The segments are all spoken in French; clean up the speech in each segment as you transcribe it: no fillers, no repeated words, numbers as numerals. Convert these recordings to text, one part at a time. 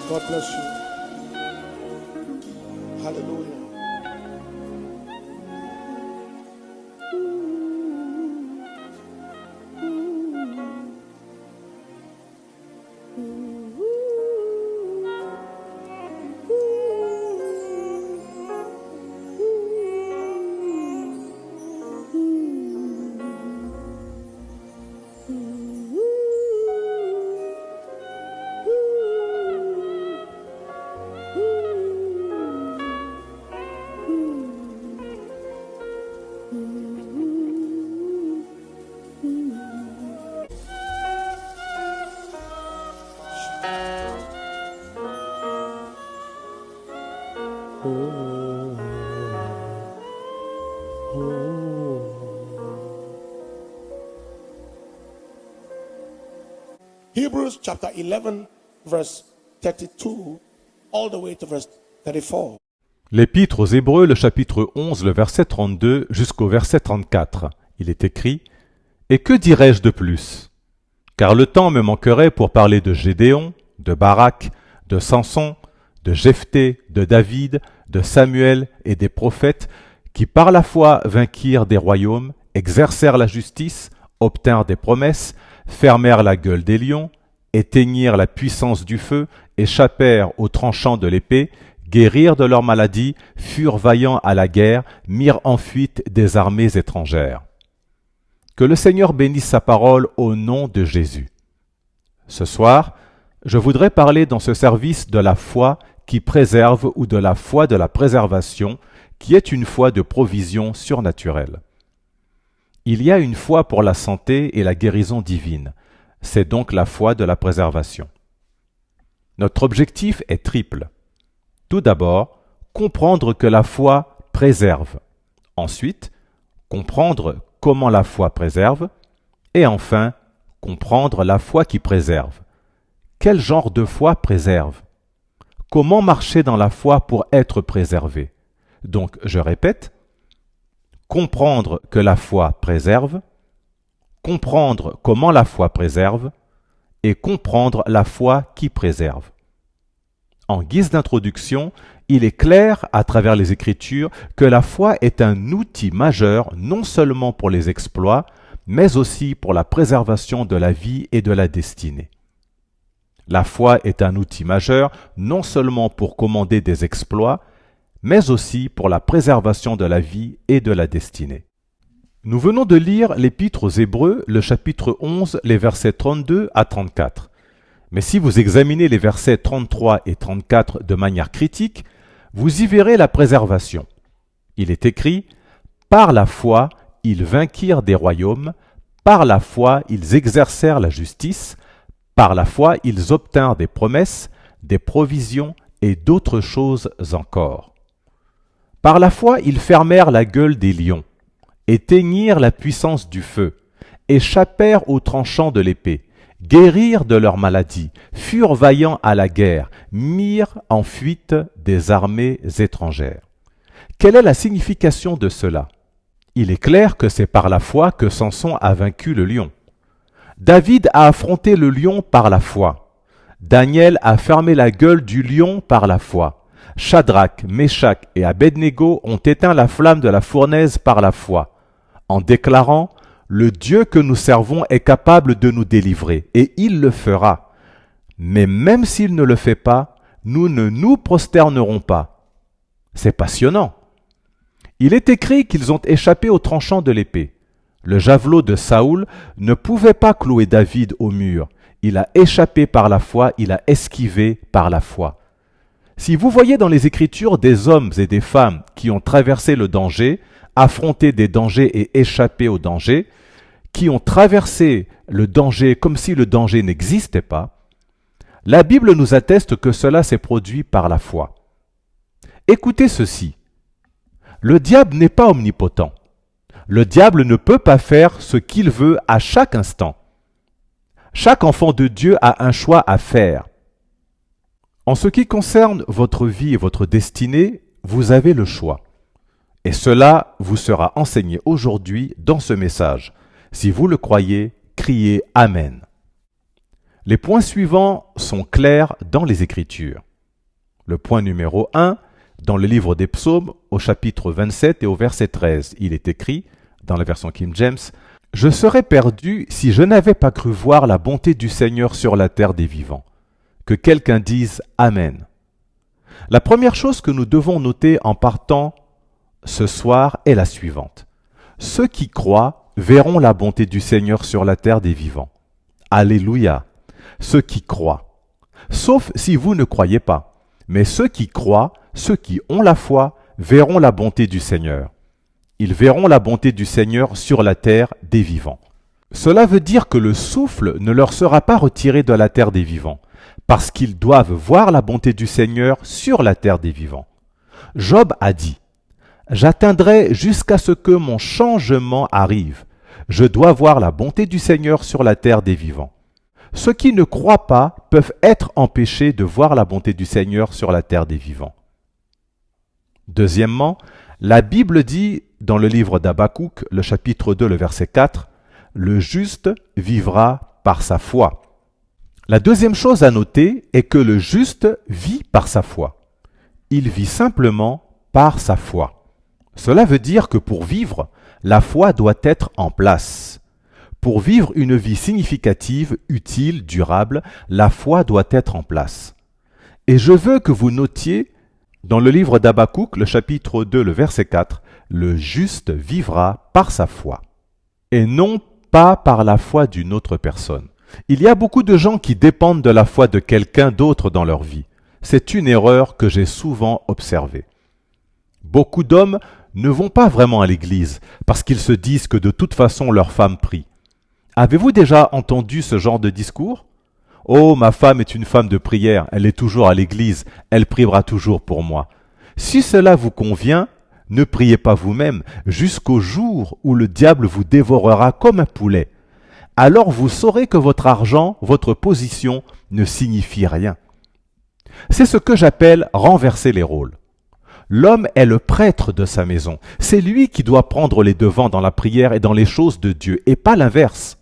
God bless you. Hallelujah. Hebrews chapter 11, verse 32, all the way to verse 34. L'Épître aux Hébreux, le chapitre 11, le verset 32 jusqu'au verset 34. Il est écrit « Et que dirais-je de plus ? Car le temps me manquerait pour parler de Gédéon, de Barak, de Samson, de Jephthé, de David, de Samuel et des prophètes qui par la foi vainquirent des royaumes, exercèrent la justice, obtinrent des promesses, fermèrent la gueule des lions, éteignirent la puissance du feu, échappèrent aux tranchants de l'épée, guérirent de leur maladie, furent vaillants à la guerre, mirent en fuite des armées étrangères. » Que le Seigneur bénisse sa parole au nom de Jésus. Ce soir, je voudrais parler dans ce service de la foi qui préserve ou de la foi de la préservation, qui est une foi de provision surnaturelle. Il y a une foi pour la santé et la guérison divine. C'est donc la foi de la préservation. Notre objectif est triple. Tout d'abord, comprendre que la foi préserve. Ensuite, comprendre comment la foi préserve. Et enfin, comprendre la foi qui préserve. Quel genre de foi préserve ? Comment marcher dans la foi pour être préservé ? Donc, je répète, comprendre que la foi préserve, comprendre comment la foi préserve, et comprendre la foi qui préserve. En guise d'introduction, il est clair à travers les Écritures que la foi est un outil majeur non seulement pour les exploits, mais aussi pour la préservation de la vie et de la destinée. La foi est un outil majeur non seulement pour commander des exploits, mais aussi pour la préservation de la vie et de la destinée. Nous venons de lire l'Épître aux Hébreux, le chapitre 11, les versets 32 à 34. Mais si vous examinez les versets 33 et 34 de manière critique, vous y verrez la préservation. Il est écrit « Par la foi, ils vainquirent des royaumes, par la foi, ils exercèrent la justice, par la foi, ils obtinrent des promesses, des provisions et d'autres choses encore. Par la foi, ils fermèrent la gueule des lions, éteignirent la puissance du feu, échappèrent aux tranchants de l'épée, guérirent de leur maladie, furent vaillants à la guerre, mirent en fuite des armées étrangères. » Quelle est la signification de cela ? Il est clair que c'est par la foi que Samson a vaincu le lion. David a affronté le lion par la foi. Daniel a fermé la gueule du lion par la foi. Shadrach, Meshach et Abednego ont éteint la flamme de la fournaise par la foi, en déclarant « Le Dieu que nous servons est capable de nous délivrer, et il le fera. Mais même s'il ne le fait pas, nous ne nous prosternerons pas. » C'est passionnant. Il est écrit qu'ils ont échappé aux tranchants de l'épée. Le javelot de Saoul ne pouvait pas clouer David au mur. Il a échappé par la foi, il a esquivé par la foi. Si vous voyez dans les Écritures des hommes et des femmes qui ont traversé le danger, affronté des dangers et échappé au danger, qui ont traversé le danger comme si le danger n'existait pas, la Bible nous atteste que cela s'est produit par la foi. Écoutez ceci. Le diable n'est pas omnipotent. Le diable ne peut pas faire ce qu'il veut à chaque instant. Chaque enfant de Dieu a un choix à faire. En ce qui concerne votre vie et votre destinée, vous avez le choix. Et cela vous sera enseigné aujourd'hui dans ce message. Si vous le croyez, criez Amen. Les points suivants sont clairs dans les Écritures. Le point numéro 1, dans le livre des Psaumes, au chapitre 27 et au verset 13, il est écrit, dans la version King James, « Je serais perdu si je n'avais pas cru voir la bonté du Seigneur sur la terre des vivants. » Que quelqu'un dise « Amen ». La première chose que nous devons noter en partant ce soir est la suivante. Ceux qui croient verront la bonté du Seigneur sur la terre des vivants. Alléluia. Ceux qui croient. Sauf si vous ne croyez pas. Mais ceux qui croient, ceux qui ont la foi, verront la bonté du Seigneur. Ils verront la bonté du Seigneur sur la terre des vivants. Cela veut dire que le souffle ne leur sera pas retiré de la terre des vivants, parce qu'ils doivent voir la bonté du Seigneur sur la terre des vivants. Job a dit, « J'atteindrai jusqu'à ce que mon changement arrive. Je dois voir la bonté du Seigneur sur la terre des vivants. » Ceux qui ne croient pas peuvent être empêchés de voir la bonté du Seigneur sur la terre des vivants. Deuxièmement, la Bible dit dans le livre d'Habakkuk, le chapitre 2, le verset 4, « Le juste vivra par sa foi. » La deuxième chose à noter est que le juste vit par sa foi. Il vit simplement par sa foi. Cela veut dire que pour vivre, la foi doit être en place. Pour vivre une vie significative, utile, durable, la foi doit être en place. Et je veux que vous notiez dans le livre d'Habakkuk, le chapitre 2, le verset 4, « Le juste vivra par sa foi, et non pas par la foi d'une autre personne. » Il y a beaucoup de gens qui dépendent de la foi de quelqu'un d'autre dans leur vie. C'est une erreur que j'ai souvent observée. Beaucoup d'hommes ne vont pas vraiment à l'église parce qu'ils se disent que de toute façon leur femme prie. Avez-vous déjà entendu ce genre de discours ? « Oh, ma femme est une femme de prière, elle est toujours à l'église, elle priera toujours pour moi. » Si cela vous convient, ne priez pas vous-même jusqu'au jour où le diable vous dévorera comme un poulet. Alors vous saurez que votre argent, votre position ne signifie rien. C'est ce que j'appelle renverser les rôles. L'homme est le prêtre de sa maison. C'est lui qui doit prendre les devants dans la prière et dans les choses de Dieu, et pas l'inverse.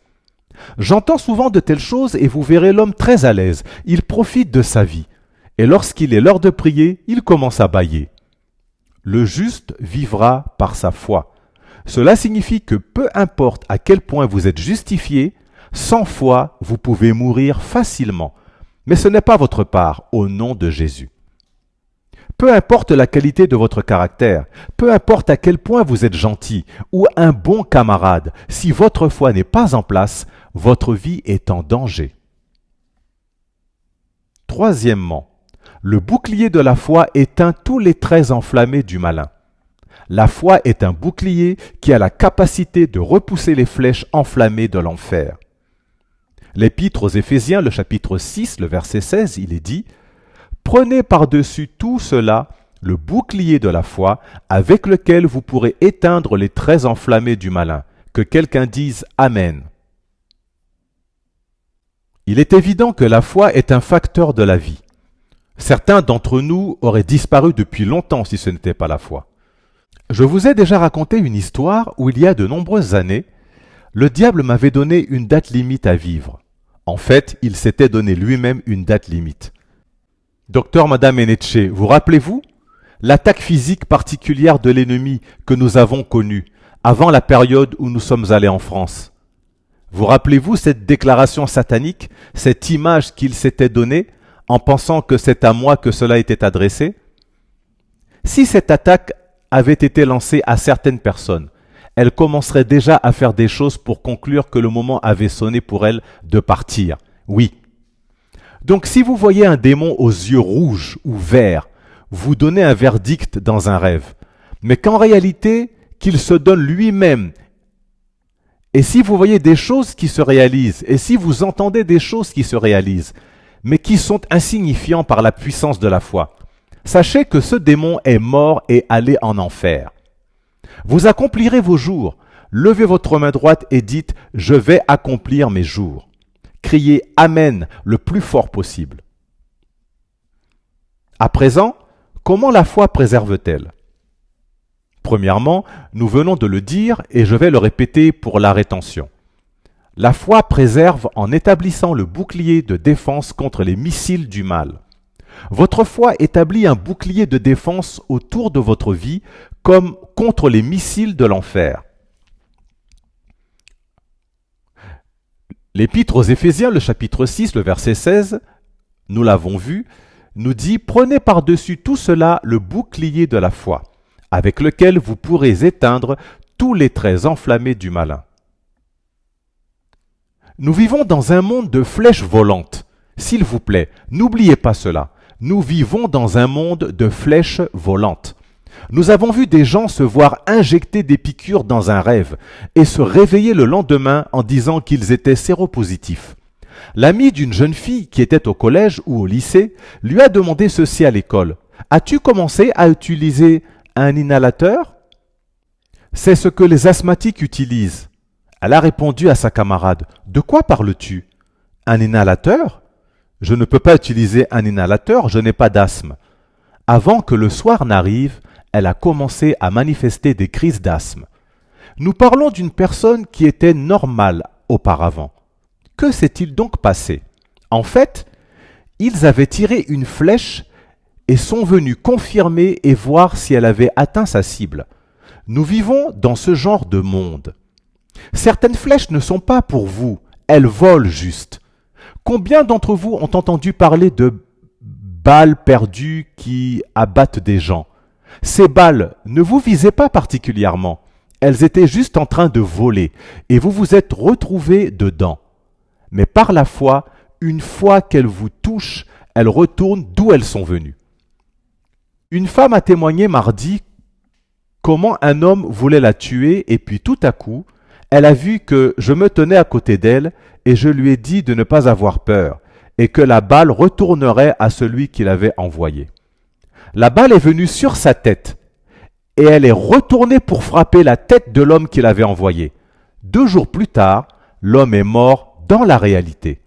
J'entends souvent de telles choses et vous verrez l'homme très à l'aise. Il profite de sa vie. Et lorsqu'il est l'heure de prier, il commence à bâiller. Le juste vivra par sa foi. Cela signifie que peu importe à quel point vous êtes justifié, sans foi, vous pouvez mourir facilement. Mais ce n'est pas votre part, au nom de Jésus. Peu importe la qualité de votre caractère, peu importe à quel point vous êtes gentil ou un bon camarade, si votre foi n'est pas en place, votre vie est en danger. Troisièmement, le bouclier de la foi éteint tous les traits enflammés du malin. La foi est un bouclier qui a la capacité de repousser les flèches enflammées de l'enfer. L'Épître aux Éphésiens, le chapitre 6, le verset 16, il est dit « Prenez par-dessus tout cela le bouclier de la foi avec lequel vous pourrez éteindre les traits enflammés du malin. » Que quelqu'un dise « Amen ». Il est évident que la foi est un facteur de la vie. Certains d'entre nous auraient disparu depuis longtemps si ce n'était pas la foi. Je vous ai déjà raconté une histoire où il y a de nombreuses années, le diable m'avait donné une date limite à vivre. En fait, il s'était donné lui-même une date limite. Docteur Madame Enetche, vous rappelez-vous l'attaque physique particulière de l'ennemi que nous avons connue avant la période où nous sommes allés en France? Vous rappelez-vous cette déclaration satanique, cette image qu'il s'était donnée en pensant que c'est à moi que cela était adressé? Si cette attaque avait été lancée à certaines personnes, elles commenceraient déjà à faire des choses pour conclure que le moment avait sonné pour elles de partir. Oui. Donc si vous voyez un démon aux yeux rouges ou verts, vous donnez un verdict dans un rêve, mais qu'en réalité, qu'il se donne lui-même. Et si vous voyez des choses qui se réalisent, et si vous entendez des choses qui se réalisent, mais qui sont insignifiants par la puissance de la foi, sachez que ce démon est mort et allé en enfer. Vous accomplirez vos jours. Levez votre main droite et dites « Je vais accomplir mes jours ». Criez « Amen » le plus fort possible. À présent, comment la foi préserve-t-elle? Premièrement, nous venons de le dire et je vais le répéter pour la rétention. La foi préserve en établissant le bouclier de défense contre les missiles du mal. Votre foi établit un bouclier de défense autour de votre vie comme contre les missiles de l'enfer. L'Épître aux Éphésiens, le chapitre 6, le verset 16, nous l'avons vu, nous dit « Prenez par-dessus tout cela le bouclier de la foi, avec lequel vous pourrez éteindre tous les traits enflammés du malin. » Nous vivons dans un monde de flèches volantes. S'il vous plaît, n'oubliez pas cela. Nous vivons dans un monde de flèches volantes. Nous avons vu des gens se voir injecter des piqûres dans un rêve et se réveiller le lendemain en disant qu'ils étaient séropositifs. L'ami d'une jeune fille qui était au collège ou au lycée lui a demandé ceci à l'école. « As-tu commencé à utiliser un inhalateur ?» C'est ce que les asthmatiques utilisent. Elle a répondu à sa camarade. « De quoi parles-tu ? Un inhalateur ? Je ne peux pas utiliser un inhalateur, je n'ai pas d'asthme. » Avant que le soir n'arrive, elle a commencé à manifester des crises d'asthme. Nous parlons d'une personne qui était normale auparavant. Que s'est-il donc passé ? En fait, ils avaient tiré une flèche et sont venus confirmer et voir si elle avait atteint sa cible. Nous vivons dans ce genre de monde. Certaines flèches ne sont pas pour vous, elles volent juste. Combien d'entre vous ont entendu parler de balles perdues qui abattent des gens ? Ces balles ne vous visaient pas particulièrement, elles étaient juste en train de voler et vous vous êtes retrouvés dedans. Mais par la foi, une fois qu'elles vous touchent, elles retournent d'où elles sont venues. Une femme a témoigné mardi comment un homme voulait la tuer et puis tout à coup, elle a vu que je me tenais à côté d'elle et je lui ai dit de ne pas avoir peur et que la balle retournerait à celui qui l'avait envoyée. La balle est venue sur sa tête et elle est retournée pour frapper la tête de l'homme qui l'avait envoyé. 2 jours plus tard, l'homme est mort dans la réalité.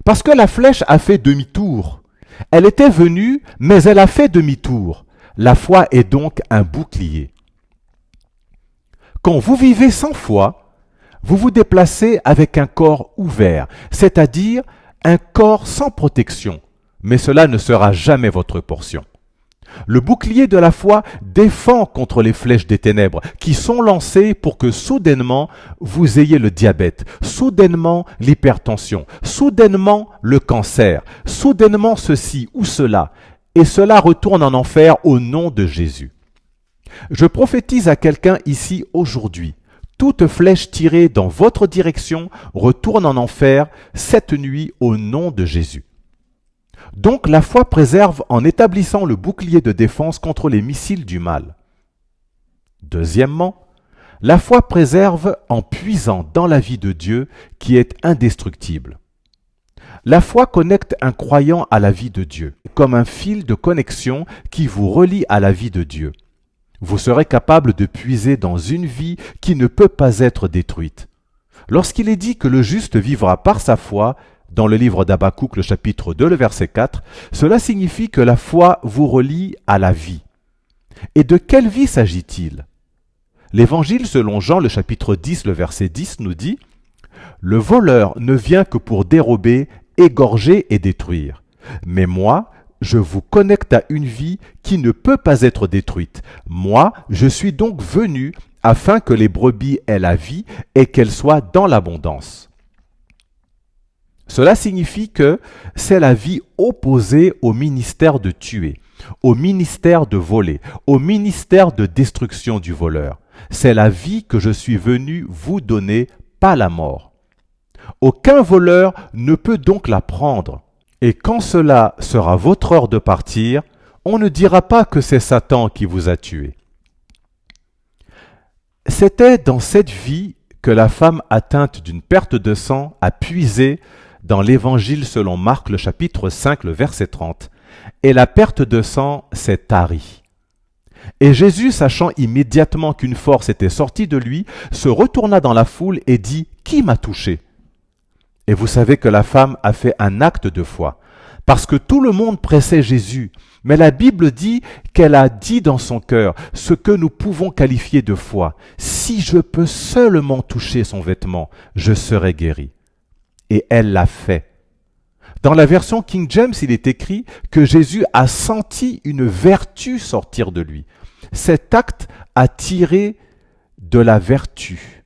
Parce que la flèche a fait demi-tour. Elle était venue, mais elle a fait demi-tour. La foi est donc un bouclier. Quand vous vivez sans foi, vous vous déplacez avec un corps ouvert, c'est-à-dire un corps sans protection, mais cela ne sera jamais votre portion. Le bouclier de la foi défend contre les flèches des ténèbres qui sont lancées pour que soudainement vous ayez le diabète, soudainement l'hypertension, soudainement le cancer, soudainement ceci ou cela, et cela retourne en enfer au nom de Jésus. Je prophétise à quelqu'un ici aujourd'hui. Toute flèche tirée dans votre direction retourne en enfer cette nuit au nom de Jésus. Donc la foi préserve en établissant le bouclier de défense contre les missiles du mal. Deuxièmement, la foi préserve en puisant dans la vie de Dieu qui est indestructible. La foi connecte un croyant à la vie de Dieu, comme un fil de connexion qui vous relie à la vie de Dieu. Vous serez capable de puiser dans une vie qui ne peut pas être détruite. Lorsqu'il est dit que le juste vivra par sa foi, dans le livre d'Habakkuk, le chapitre 2, le verset 4, cela signifie que la foi vous relie à la vie. Et de quelle vie s'agit-il ? L'Évangile selon Jean, le chapitre 10, le verset 10 nous dit « Le voleur ne vient que pour dérober, égorger et détruire. Mais moi, je vous connecte à une vie qui ne peut pas être détruite. Moi, je suis donc venu afin que les brebis aient la vie et qu'elles soient dans l'abondance. » Cela signifie que c'est la vie opposée au ministère de tuer, au ministère de voler, au ministère de destruction du voleur. C'est la vie que je suis venu vous donner, pas la mort. Aucun voleur ne peut donc la prendre. Et quand cela sera votre heure de partir, on ne dira pas que c'est Satan qui vous a tué. C'était dans cette vie que la femme atteinte d'une perte de sang a puisé dans l'Évangile selon Marc, le chapitre 5, le verset 30. Et la perte de sang s'est tarie. Et Jésus, sachant immédiatement qu'une force était sortie de lui, se retourna dans la foule et dit « Qui m'a touché ?» Et vous savez que la femme a fait un acte de foi. parce que tout le monde pressait Jésus. Mais la Bible dit qu'elle a dit dans son cœur ce que nous pouvons qualifier de foi. Si je peux seulement toucher son vêtement, je serai guéri. Et elle l'a fait. Dans la version King James, il est écrit que Jésus a senti une vertu sortir de lui. Cet acte a tiré de la vertu.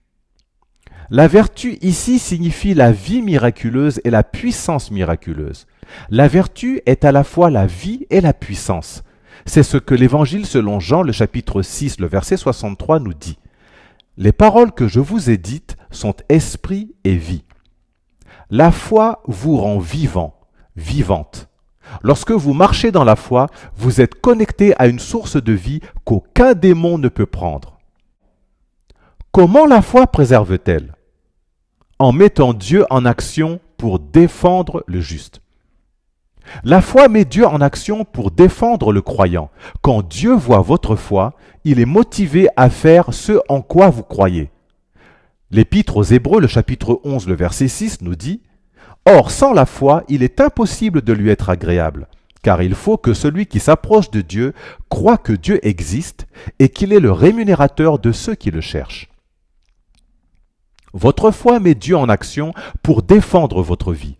La vertu ici signifie la vie miraculeuse et la puissance miraculeuse. La vertu est à la fois la vie et la puissance. C'est ce que l'Évangile selon Jean, le chapitre 6, le verset 63 nous dit. Les paroles que je vous ai dites sont esprit et vie. La foi vous rend vivant, vivante. Lorsque vous marchez dans la foi, vous êtes connecté à une source de vie qu'aucun démon ne peut prendre. Comment la foi préserve-t-elle? En mettant Dieu en action pour défendre le juste. La foi met Dieu en action pour défendre le croyant. Quand Dieu voit votre foi, il est motivé à faire ce en quoi vous croyez. L'Épître aux Hébreux, le chapitre 11, le verset 6 nous dit « Or, sans la foi, il est impossible de lui être agréable, car il faut que celui qui s'approche de Dieu croit que Dieu existe et qu'il est le rémunérateur de ceux qui le cherchent. » Votre foi met Dieu en action pour défendre votre vie.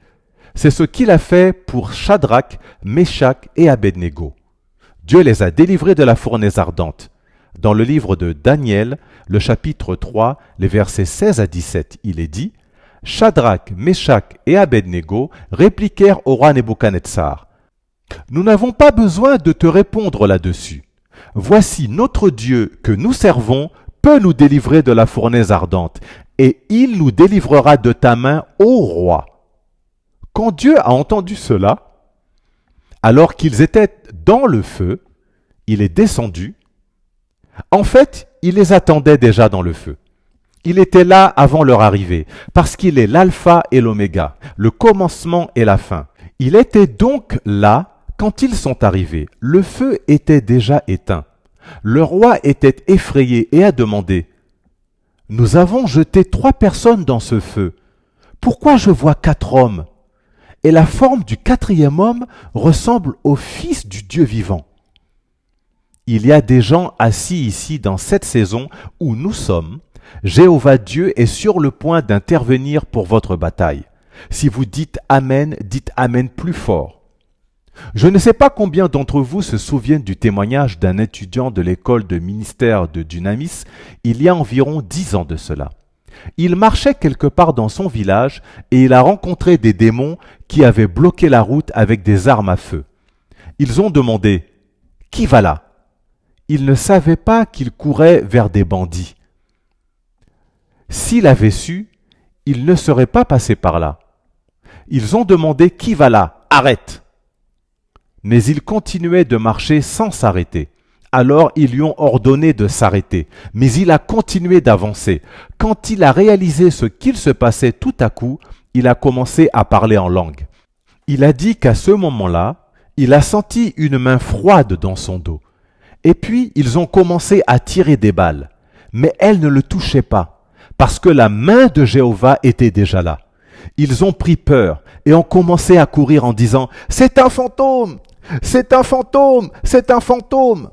C'est ce qu'il a fait pour Shadrach, Meshach et Abednego. Dieu les a délivrés de la fournaise ardente. Dans le livre de Daniel, le chapitre 3, les versets 16 à 17, il est dit « Shadrach, Meshach et Abednego répliquèrent au roi Nebuchadnezzar. Nous n'avons pas besoin de te répondre là-dessus. Voici notre Dieu que nous servons peut nous délivrer de la fournaise ardente, et il nous délivrera de ta main, ô roi. » Quand Dieu a entendu cela, alors qu'ils étaient dans le feu, il est descendu. En fait, il les attendait déjà dans le feu. Il était là avant leur arrivée, parce qu'il est l'alpha et l'oméga, le commencement et la fin. Il était donc là quand ils sont arrivés. Le feu était déjà éteint. Le roi était effrayé et a demandé « Nous avons jeté 3 personnes dans ce feu. Pourquoi je vois 4 hommes ? Et la forme du 4e homme ressemble au Fils du Dieu vivant. » Il y a des gens assis ici dans cette saison où nous sommes. Jéhovah Dieu est sur le point d'intervenir pour votre bataille. Si vous dites Amen plus fort. Je ne sais pas combien d'entre vous se souviennent du témoignage d'un étudiant de l'école de ministère de Dunamis il y a environ 10 ans de cela. Il marchait quelque part dans son village et il a rencontré des démons qui avaient bloqué la route avec des armes à feu. Ils ont demandé « Qui va là ?» Il ne savait pas qu'il courait vers des bandits. S'il avait su, il ne serait pas passé par là. Ils ont demandé « Qui va là ? Arrête !» Mais il continuait de marcher sans s'arrêter. Alors ils lui ont ordonné de s'arrêter, mais il a continué d'avancer. Quand il a réalisé ce qu'il se passait tout à coup, il a commencé à parler en langue. Il a dit qu'à ce moment-là, il a senti une main froide dans son dos. Et puis ils ont commencé à tirer des balles, mais elles ne le touchaient pas, parce que la main de Jéhovah était déjà là. Ils ont pris peur et ont commencé à courir en disant « C'est un fantôme ! C'est un fantôme ! C'est un fantôme !»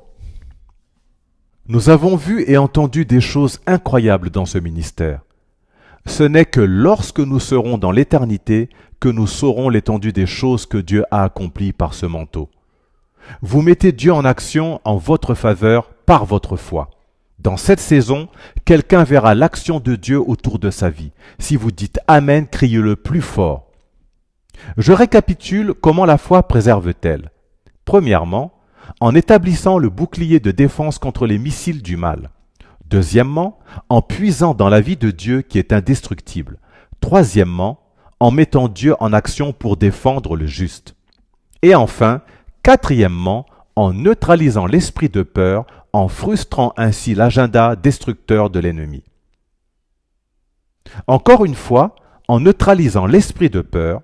Nous avons vu et entendu des choses incroyables dans ce ministère. Ce n'est que lorsque nous serons dans l'éternité que nous saurons l'étendue des choses que Dieu a accomplies par ce manteau. Vous mettez Dieu en action en votre faveur par votre foi. Dans cette saison, quelqu'un verra l'action de Dieu autour de sa vie. Si vous dites Amen, criez-le plus fort. Je récapitule comment la foi préserve-t-elle. Premièrement, en établissant le bouclier de défense contre les missiles du mal. Deuxièmement, en puisant dans la vie de Dieu qui est indestructible. Troisièmement, en mettant Dieu en action pour défendre le juste. Et enfin, quatrièmement, en neutralisant l'esprit de peur, en frustrant ainsi l'agenda destructeur de l'ennemi. Encore une fois, en neutralisant l'esprit de peur,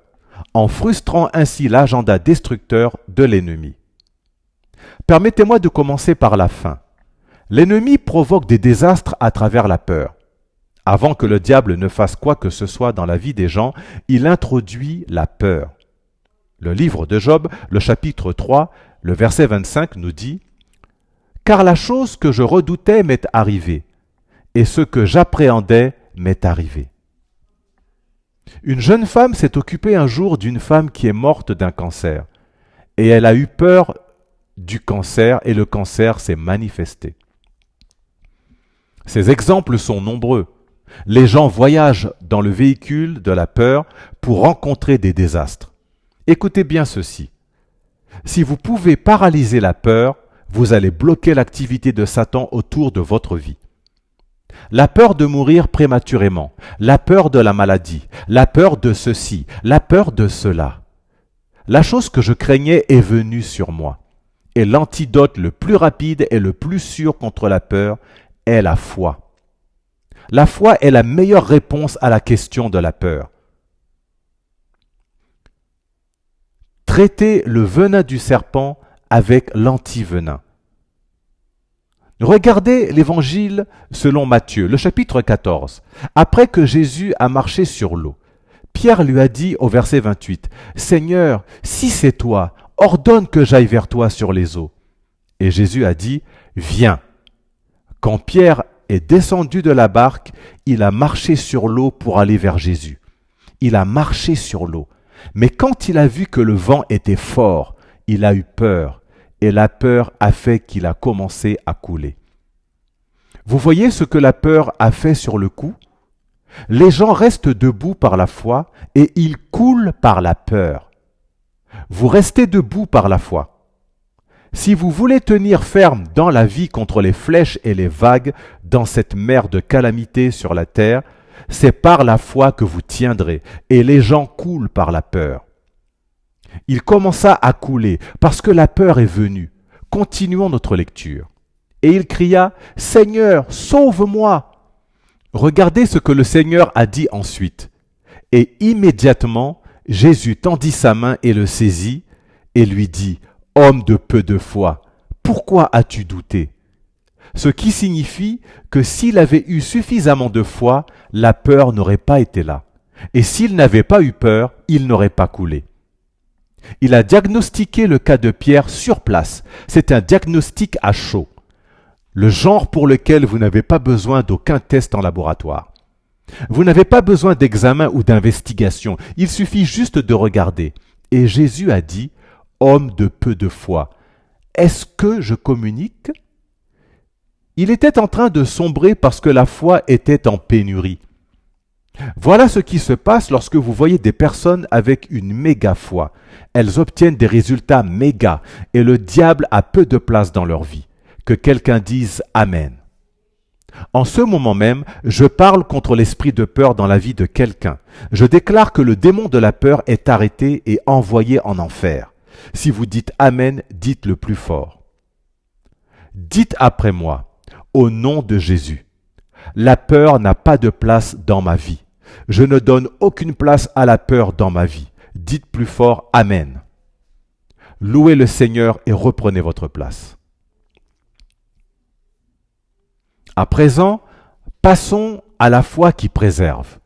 en frustrant ainsi l'agenda destructeur de l'ennemi. Permettez-moi de commencer par la fin. L'ennemi provoque des désastres à travers la peur. Avant que le diable ne fasse quoi que ce soit dans la vie des gens, il introduit la peur. Le livre de Job, le chapitre 3, le verset 25 nous dit « Car la chose que je redoutais m'est arrivée, et ce que j'appréhendais m'est arrivé. » Une jeune femme s'est occupée un jour d'une femme qui est morte d'un cancer, et elle a eu peur du cancer, et le cancer s'est manifesté. Ces exemples sont nombreux. Les gens voyagent dans le véhicule de la peur pour rencontrer des désastres. Écoutez bien ceci. Si vous pouvez paralyser la peur, vous allez bloquer l'activité de Satan autour de votre vie. La peur de mourir prématurément, la peur de la maladie, la peur de ceci, la peur de cela. La chose que je craignais est venue sur moi. Et l'antidote le plus rapide et le plus sûr contre la peur est la foi. La foi est la meilleure réponse à la question de la peur. Traitez le venin du serpent avec l'antivenin. Regardez l'évangile selon Matthieu, le chapitre 14. Après que Jésus a marché sur l'eau, Pierre lui a dit au verset 28, « Seigneur, si c'est toi, ordonne que j'aille vers toi sur les eaux. » Et Jésus a dit, « Viens. » Quand Pierre est descendu de la barque, il a marché sur l'eau pour aller vers Jésus. Il a marché sur l'eau. Mais quand il a vu que le vent était fort, il a eu peur, et la peur a fait qu'il a commencé à couler. Vous voyez ce que la peur a fait sur le coup? Les gens restent debout par la foi et ils coulent par la peur. Vous restez debout par la foi. Si vous voulez tenir ferme dans la vie contre les flèches et les vagues dans cette mer de calamité sur la terre, c'est par la foi que vous tiendrez, et les gens coulent par la peur. Il commença à couler parce que la peur est venue. Continuons notre lecture. Et il cria, « Seigneur, sauve-moi » Regardez ce que le Seigneur a dit ensuite. Et immédiatement, Jésus tendit sa main et le saisit, et lui dit, « Homme de peu de foi, pourquoi as-tu douté ?» Ce qui signifie que s'il avait eu suffisamment de foi, la peur n'aurait pas été là. Et s'il n'avait pas eu peur, il n'aurait pas coulé. Il a diagnostiqué le cas de Pierre sur place. C'est un diagnostic à chaud. Le genre pour lequel vous n'avez pas besoin d'aucun test en laboratoire. Vous n'avez pas besoin d'examen ou d'investigation. Il suffit juste de regarder. Et Jésus a dit, « Homme de peu de foi, est-ce que je communique ?» Il était en train de sombrer parce que la foi était en pénurie. Voilà ce qui se passe lorsque vous voyez des personnes avec une méga foi. Elles obtiennent des résultats méga et le diable a peu de place dans leur vie. Que quelqu'un dise Amen. En ce moment même, je parle contre l'esprit de peur dans la vie de quelqu'un. Je déclare que le démon de la peur est arrêté et envoyé en enfer. Si vous dites Amen, dites le plus fort. Dites après moi. Au nom de Jésus, la peur n'a pas de place dans ma vie. Je ne donne aucune place à la peur dans ma vie. Dites plus fort Amen. Louez le Seigneur et reprenez votre place. À présent, passons à la foi qui préserve.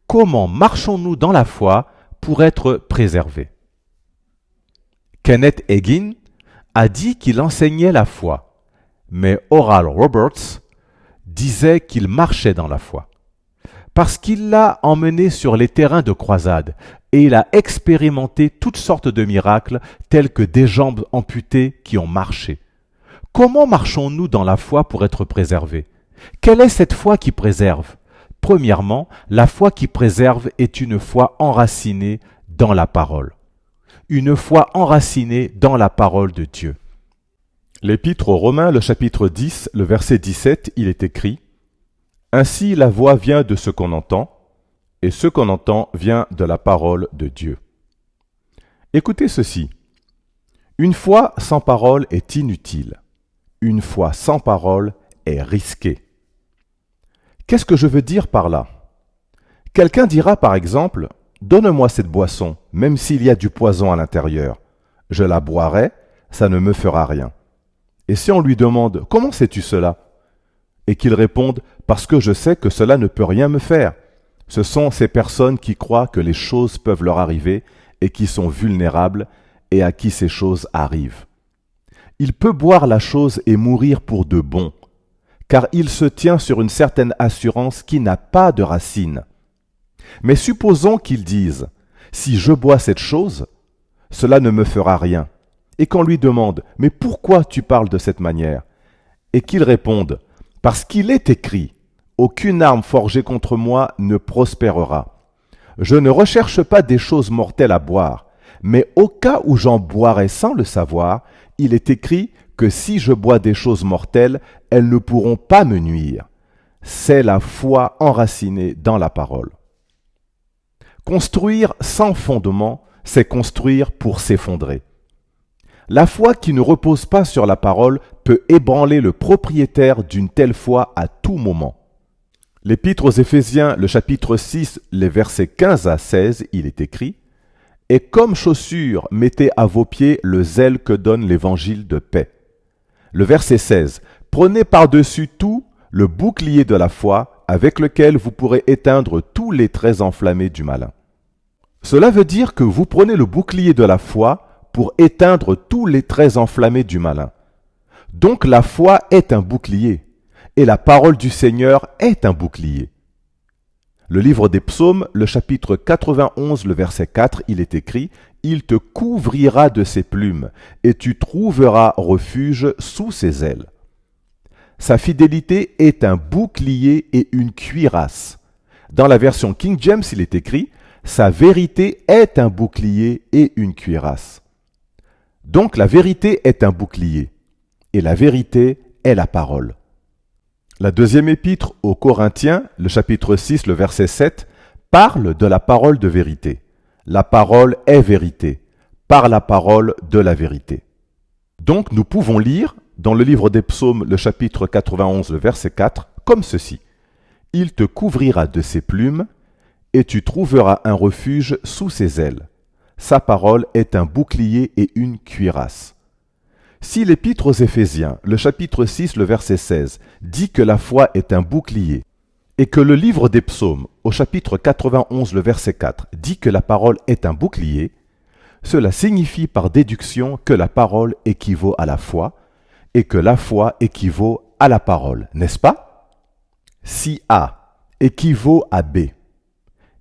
Comment marchons-nous dans la foi pour être préservés? Kenneth Hagin a dit qu'il enseignait la foi. Mais Oral Roberts disait qu'il marchait dans la foi. Parce qu'il l'a emmené sur les terrains de croisade et il a expérimenté toutes sortes de miracles tels que des jambes amputées qui ont marché. Comment marchons-nous dans la foi pour être préservés? Quelle est cette foi qui préserve? Premièrement, la foi qui préserve est une foi enracinée dans la parole. Une foi enracinée dans la parole de Dieu. L'Épître aux Romains, le chapitre 10, le verset 17, il est écrit « Ainsi la voix vient de ce qu'on entend, et ce qu'on entend vient de la parole de Dieu. » Écoutez ceci. Une foi sans parole est inutile. Une foi sans parole est risquée. Qu'est-ce que je veux dire par là? Quelqu'un dira par exemple « Donne-moi cette boisson, même s'il y a du poison à l'intérieur. Je la boirai, ça ne me fera rien. » Et si on lui demande « Comment sais-tu cela ?» et qu'il réponde « Parce que je sais que cela ne peut rien me faire. » Ce sont ces personnes qui croient que les choses peuvent leur arriver et qui sont vulnérables et à qui ces choses arrivent. Il peut boire la chose et mourir pour de bon, car il se tient sur une certaine assurance qui n'a pas de racine. Mais supposons qu'il dise « Si je bois cette chose, cela ne me fera rien », et qu'on lui demande « Mais pourquoi tu parles de cette manière ?» et qu'il réponde « Parce qu'il est écrit, aucune arme forgée contre moi ne prospérera. Je ne recherche pas des choses mortelles à boire, mais au cas où j'en boirais sans le savoir, il est écrit que si je bois des choses mortelles, elles ne pourront pas me nuire. C'est la foi enracinée dans la parole. » Construire sans fondement, c'est construire pour s'effondrer. La foi qui ne repose pas sur la parole peut ébranler le propriétaire d'une telle foi à tout moment. L'Épître aux Éphésiens, le chapitre 6, les versets 15 à 16, il est écrit « Et comme chaussure, mettez à vos pieds le zèle que donne l'évangile de paix. » Le verset 16 « Prenez par-dessus tout le bouclier de la foi, avec lequel vous pourrez éteindre tous les traits enflammés du malin. » Cela veut dire que vous prenez le bouclier de la foi pour éteindre tous les traits enflammés du malin. Donc la foi est un bouclier, et la parole du Seigneur est un bouclier. Le livre des Psaumes, le chapitre 91, le verset 4, il est écrit « Il te couvrira de ses plumes, et tu trouveras refuge sous ses ailes. » Sa fidélité est un bouclier et une cuirasse. Dans la version King James, il est écrit « Sa vérité est un bouclier et une cuirasse. » Donc la vérité est un bouclier, et la vérité est la parole. La deuxième épître aux Corinthiens, le chapitre 6, le verset 7, parle de la parole de vérité. La parole est vérité, par la parole de la vérité. Donc nous pouvons lire dans le livre des Psaumes, le chapitre 91, le verset 4, comme ceci. « Il te couvrira de ses plumes, et tu trouveras un refuge sous ses ailes. Sa parole est un bouclier et une cuirasse. » Si l'Épître aux Éphésiens, le chapitre 6, le verset 16, dit que la foi est un bouclier, et que le livre des Psaumes, au chapitre 91, le verset 4, dit que la parole est un bouclier, cela signifie par déduction que la parole équivaut à la foi, et que la foi équivaut à la parole, n'est-ce pas? Si A équivaut à B,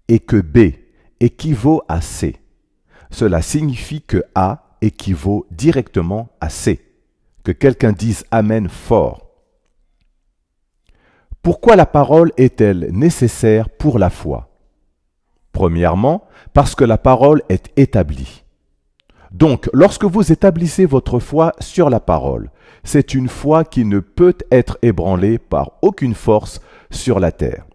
et que B équivaut à C, cela signifie que A équivaut directement à C. Que quelqu'un dise Amen fort. Pourquoi la parole est-elle nécessaire pour la foi? Premièrement, parce que la parole est établie. Donc, lorsque vous établissez votre foi sur la parole, c'est une foi qui ne peut être ébranlée par aucune force sur la terre.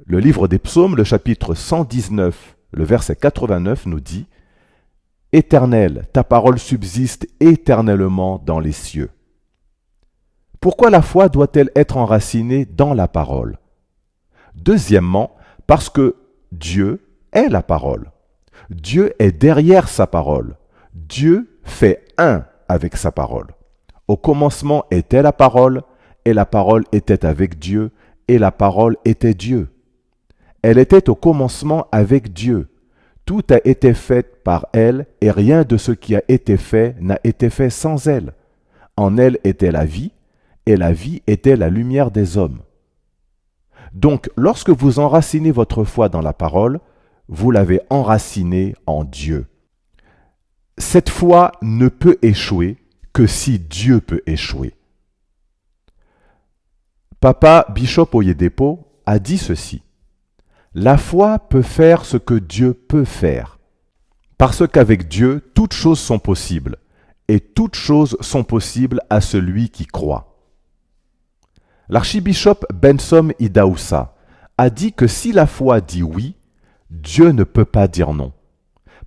Le livre des Psaumes, le chapitre 119, le verset 89 nous dit « Éternel, ta parole subsiste éternellement dans les cieux. » Pourquoi la foi doit-elle être enracinée dans la parole? Deuxièmement, parce que Dieu est la parole. Dieu est derrière sa parole. Dieu fait un avec sa parole. Au commencement était la parole, et la parole était avec Dieu, et la parole était Dieu. Elle était au commencement avec Dieu. Tout a été fait par elle, et rien de ce qui a été fait n'a été fait sans elle. En elle était la vie, et la vie était la lumière des hommes. Donc, lorsque vous enracinez votre foi dans la parole, vous l'avez enracinée en Dieu. Cette foi ne peut échouer que si Dieu peut échouer. Papa Bishop Oyedepo a dit ceci. La foi peut faire ce que Dieu peut faire. Parce qu'avec Dieu, toutes choses sont possibles, et toutes choses sont possibles à celui qui croit. L'archibishop Bensom Idaoussa a dit que si la foi dit oui, Dieu ne peut pas dire non,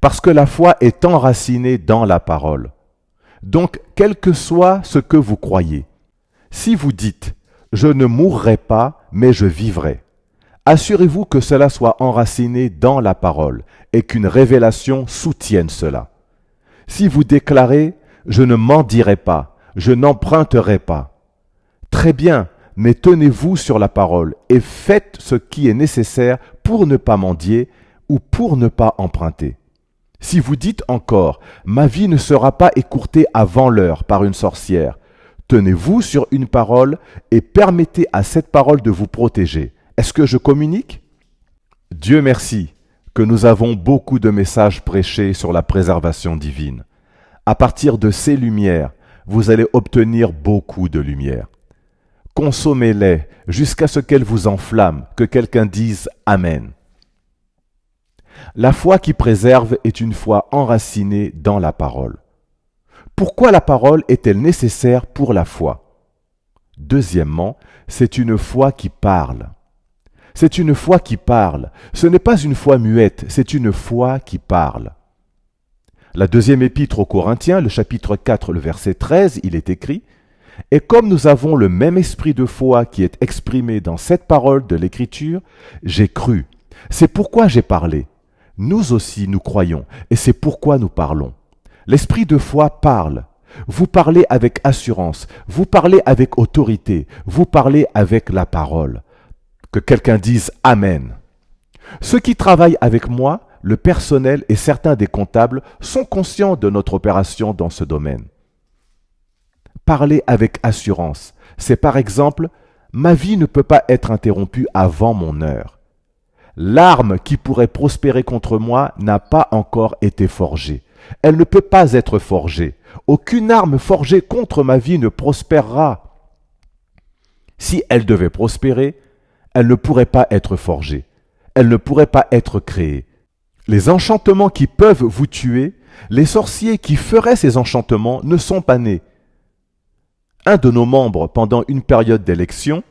parce que la foi est enracinée dans la parole. Donc, quel que soit ce que vous croyez, si vous dites « je ne mourrai pas, mais je vivrai », assurez-vous que cela soit enraciné dans la parole et qu'une révélation soutienne cela. Si vous déclarez « je ne mendirai pas, je n'emprunterai pas », très bien, mais tenez-vous sur la parole et faites ce qui est nécessaire pour ne pas mendier ou pour ne pas emprunter. Si vous dites encore, ma vie ne sera pas écourtée avant l'heure par une sorcière, tenez-vous sur une parole et permettez à cette parole de vous protéger. Est-ce que je communique? Dieu merci que nous avons beaucoup de messages prêchés sur la préservation divine. À partir de ces lumières, vous allez obtenir beaucoup de lumière. Consommez-les jusqu'à ce qu'elles vous enflamment, que quelqu'un dise Amen. La foi qui préserve est une foi enracinée dans la parole. Pourquoi la parole est-elle nécessaire pour la foi? Deuxièmement, c'est une foi qui parle. C'est une foi qui parle. Ce n'est pas une foi muette, c'est une foi qui parle. La deuxième épître aux Corinthiens, le chapitre 4, le verset 13, il est écrit « Et comme nous avons le même esprit de foi qui est exprimé dans cette parole de l'Écriture, j'ai cru. C'est pourquoi j'ai parlé. Nous aussi nous croyons, et c'est pourquoi nous parlons. » L'esprit de foi parle. Vous parlez avec assurance, vous parlez avec autorité, vous parlez avec la parole. Que quelqu'un dise Amen. Ceux qui travaillent avec moi, le personnel et certains des comptables, sont conscients de notre opération dans ce domaine. Parler avec assurance, c'est par exemple, ma vie ne peut pas être interrompue avant mon heure. L'arme qui pourrait prospérer contre moi n'a pas encore été forgée. Elle ne peut pas être forgée. Aucune arme forgée contre ma vie ne prospérera. Si elle devait prospérer, elle ne pourrait pas être forgée. Elle ne pourrait pas être créée. Les enchantements qui peuvent vous tuer, les sorciers qui feraient ces enchantements ne sont pas nés. Un de nos membres, pendant une période d'élection,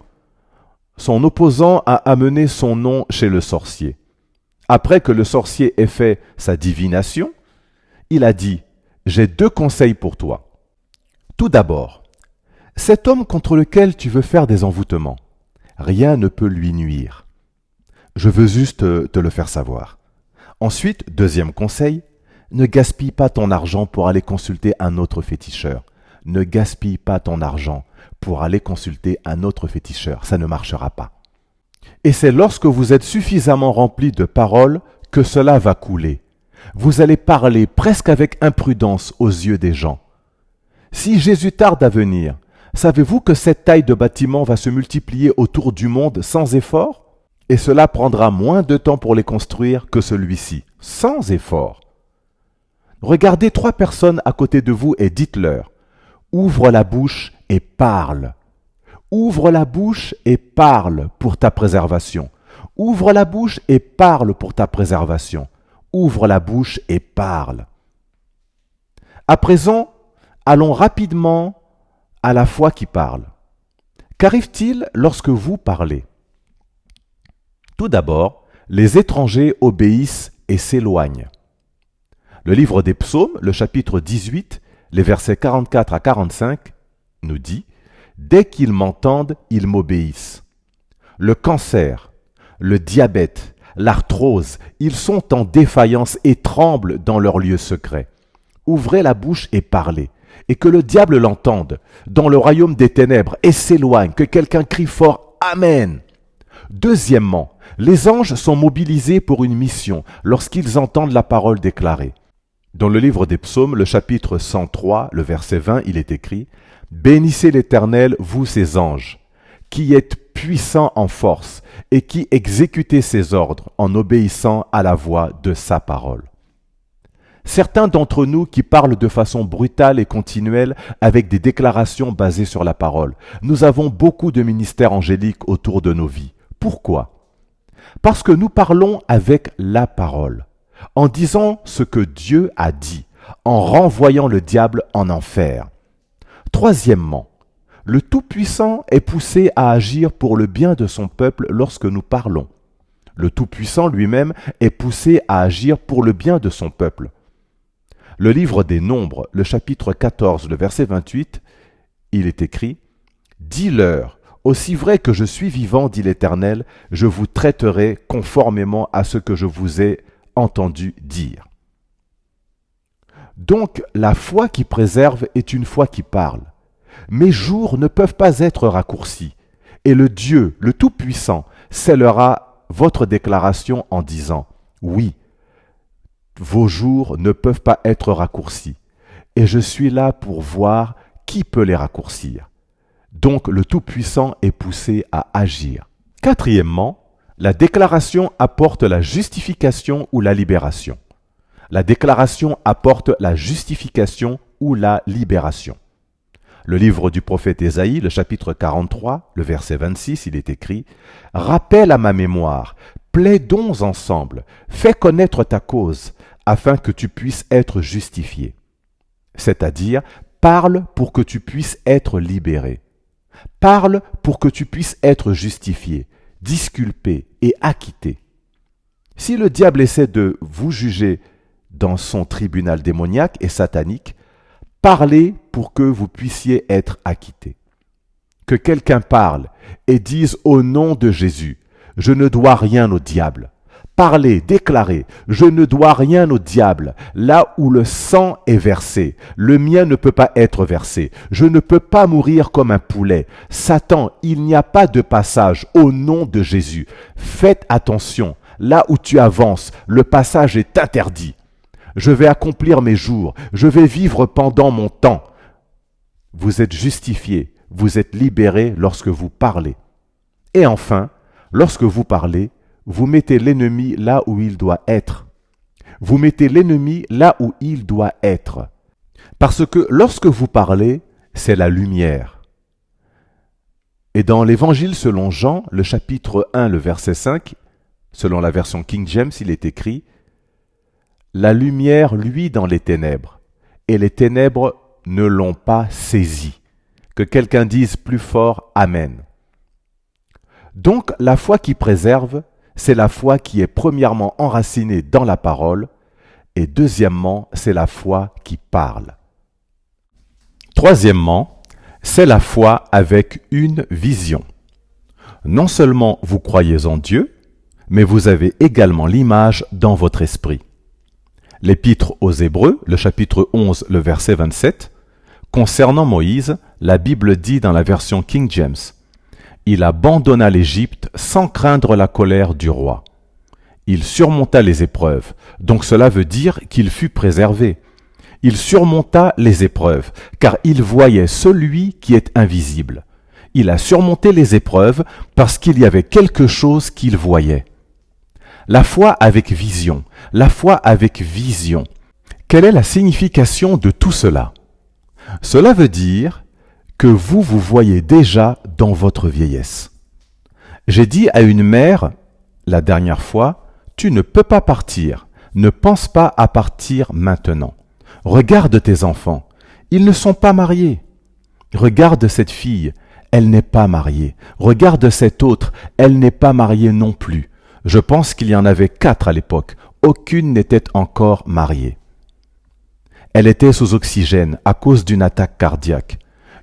son opposant a amené son nom chez le sorcier. Après que le sorcier ait fait sa divination, il a dit « J'ai 2 conseils pour toi. Tout d'abord, cet homme contre lequel tu veux faire des envoûtements, rien ne peut lui nuire. Je veux juste te le faire savoir. Ensuite, deuxième conseil, ne gaspille pas ton argent pour aller consulter un autre féticheur. Ne gaspille pas ton argent pour aller consulter un autre féticheur. Ça ne marchera pas. Et c'est lorsque vous êtes suffisamment rempli de paroles que cela va couler. Vous allez parler presque avec imprudence aux yeux des gens. Si Jésus tarde à venir, savez-vous que cette taille de bâtiment va se multiplier autour du monde sans effort? Et cela prendra moins de temps pour les construire que celui-ci, sans effort. Regardez 3 personnes à côté de vous et dites-leur « Ouvre la bouche et parle. Ouvre la bouche et parle pour ta préservation. Ouvre la bouche et parle pour ta préservation. Ouvre la bouche et parle. » À présent, allons rapidement à la foi qui parle. Qu'arrive-t-il lorsque vous parlez? Tout d'abord, les étrangers obéissent et s'éloignent. Le livre des Psaumes, le chapitre 18, les versets 44 à 45, nous dit « Dès qu'ils m'entendent, ils m'obéissent. Le cancer, le diabète, l'arthrose, ils sont en défaillance et tremblent dans leur lieu secret. Ouvrez la bouche et parlez, et que le diable l'entende, dans le royaume des ténèbres, et s'éloigne, que quelqu'un crie fort « Amen ». Deuxièmement, les anges sont mobilisés pour une mission lorsqu'ils entendent la parole déclarée. Dans le livre des Psaumes, le chapitre 103, le verset 20, il est écrit « Bénissez l'Éternel, vous ses anges, qui êtes puissants en force et qui exécutez ses ordres en obéissant à la voix de sa parole. » Certains d'entre nous qui parlent de façon brutale et continuelle avec des déclarations basées sur la parole, nous avons beaucoup de ministères angéliques autour de nos vies. Pourquoi? Parce que nous parlons avec la parole, en disant ce que Dieu a dit, en renvoyant le diable en enfer. Troisièmement, le Tout-Puissant est poussé à agir pour le bien de son peuple lorsque nous parlons. Le Tout-Puissant lui-même est poussé à agir pour le bien de son peuple. Le livre des Nombres, le chapitre 14, le verset 28, il est écrit « Dis-leur, aussi vrai que je suis vivant, dit l'Éternel, je vous traiterai conformément à ce que je vous ai entendu dire. » Donc, la foi qui préserve est une foi qui parle. Mes jours ne peuvent pas être raccourcis, et le Dieu, le Tout-Puissant, scellera votre déclaration en disant « Oui, vos jours ne peuvent pas être raccourcis. Et je suis là pour voir qui peut les raccourcir. Donc le Tout-Puissant est poussé à agir. Quatrièmement, la déclaration apporte la justification ou la libération. La déclaration apporte la justification ou la libération. Le livre du prophète Ésaïe, le chapitre 43, le verset 26, il est écrit « Rappelle à ma mémoire, plaidons ensemble, fais connaître ta cause, afin que tu puisses être justifié. » C'est-à-dire, parle pour que tu puisses être libéré. Parle pour que tu puisses être justifié, disculpé et acquitté. Si le diable essaie de vous juger dans son tribunal démoniaque et satanique, parlez pour que vous puissiez être acquitté. Que quelqu'un parle et dise au nom de Jésus, je ne dois rien au diable. Parlez, déclarez, je ne dois rien au diable. Là où le sang est versé, le mien ne peut pas être versé. Je ne peux pas mourir comme un poulet. Satan, il n'y a pas de passage au nom de Jésus. Faites attention, là où tu avances, le passage est interdit. Je vais accomplir mes jours, je vais vivre pendant mon temps. Vous êtes justifié, vous êtes libéré lorsque vous parlez. Et enfin, lorsque vous parlez, vous mettez l'ennemi là où il doit être. Vous mettez l'ennemi là où il doit être. Parce que lorsque vous parlez, c'est la lumière. Et dans l'Évangile selon Jean, le chapitre 1, le verset 5, selon la version King James, il est écrit « La lumière luit dans les ténèbres, et les ténèbres ne l'ont pas saisie. » Que quelqu'un dise plus fort « Amen ». Donc la foi qui préserve, c'est la foi qui est premièrement enracinée dans la parole, et deuxièmement, c'est la foi qui parle. Troisièmement, c'est la foi avec une vision. Non seulement vous croyez en Dieu, mais vous avez également l'image dans votre esprit. L'Épître aux Hébreux, le chapitre 11, le verset 27, concernant Moïse, la Bible dit dans la version King James, « Il abandonna l'Égypte sans craindre la colère du roi. Il surmonta les épreuves, donc cela veut dire qu'il fut préservé. Il surmonta les épreuves, car il voyait celui qui est invisible. Il a surmonté les épreuves parce qu'il y avait quelque chose qu'il voyait. » La foi avec vision, la foi avec vision. Quelle est la signification de tout cela? Cela veut dire que vous vous voyez déjà dans votre vieillesse. J'ai dit à une mère, la dernière fois, « Tu ne peux pas partir, ne pense pas à partir maintenant. Regarde tes enfants, ils ne sont pas mariés. Regarde cette fille, elle n'est pas mariée. Regarde cette autre, elle n'est pas mariée non plus. » Je pense qu'il y en avait 4 à l'époque. Aucune n'était encore mariée. Elle était sous oxygène à cause d'une attaque cardiaque.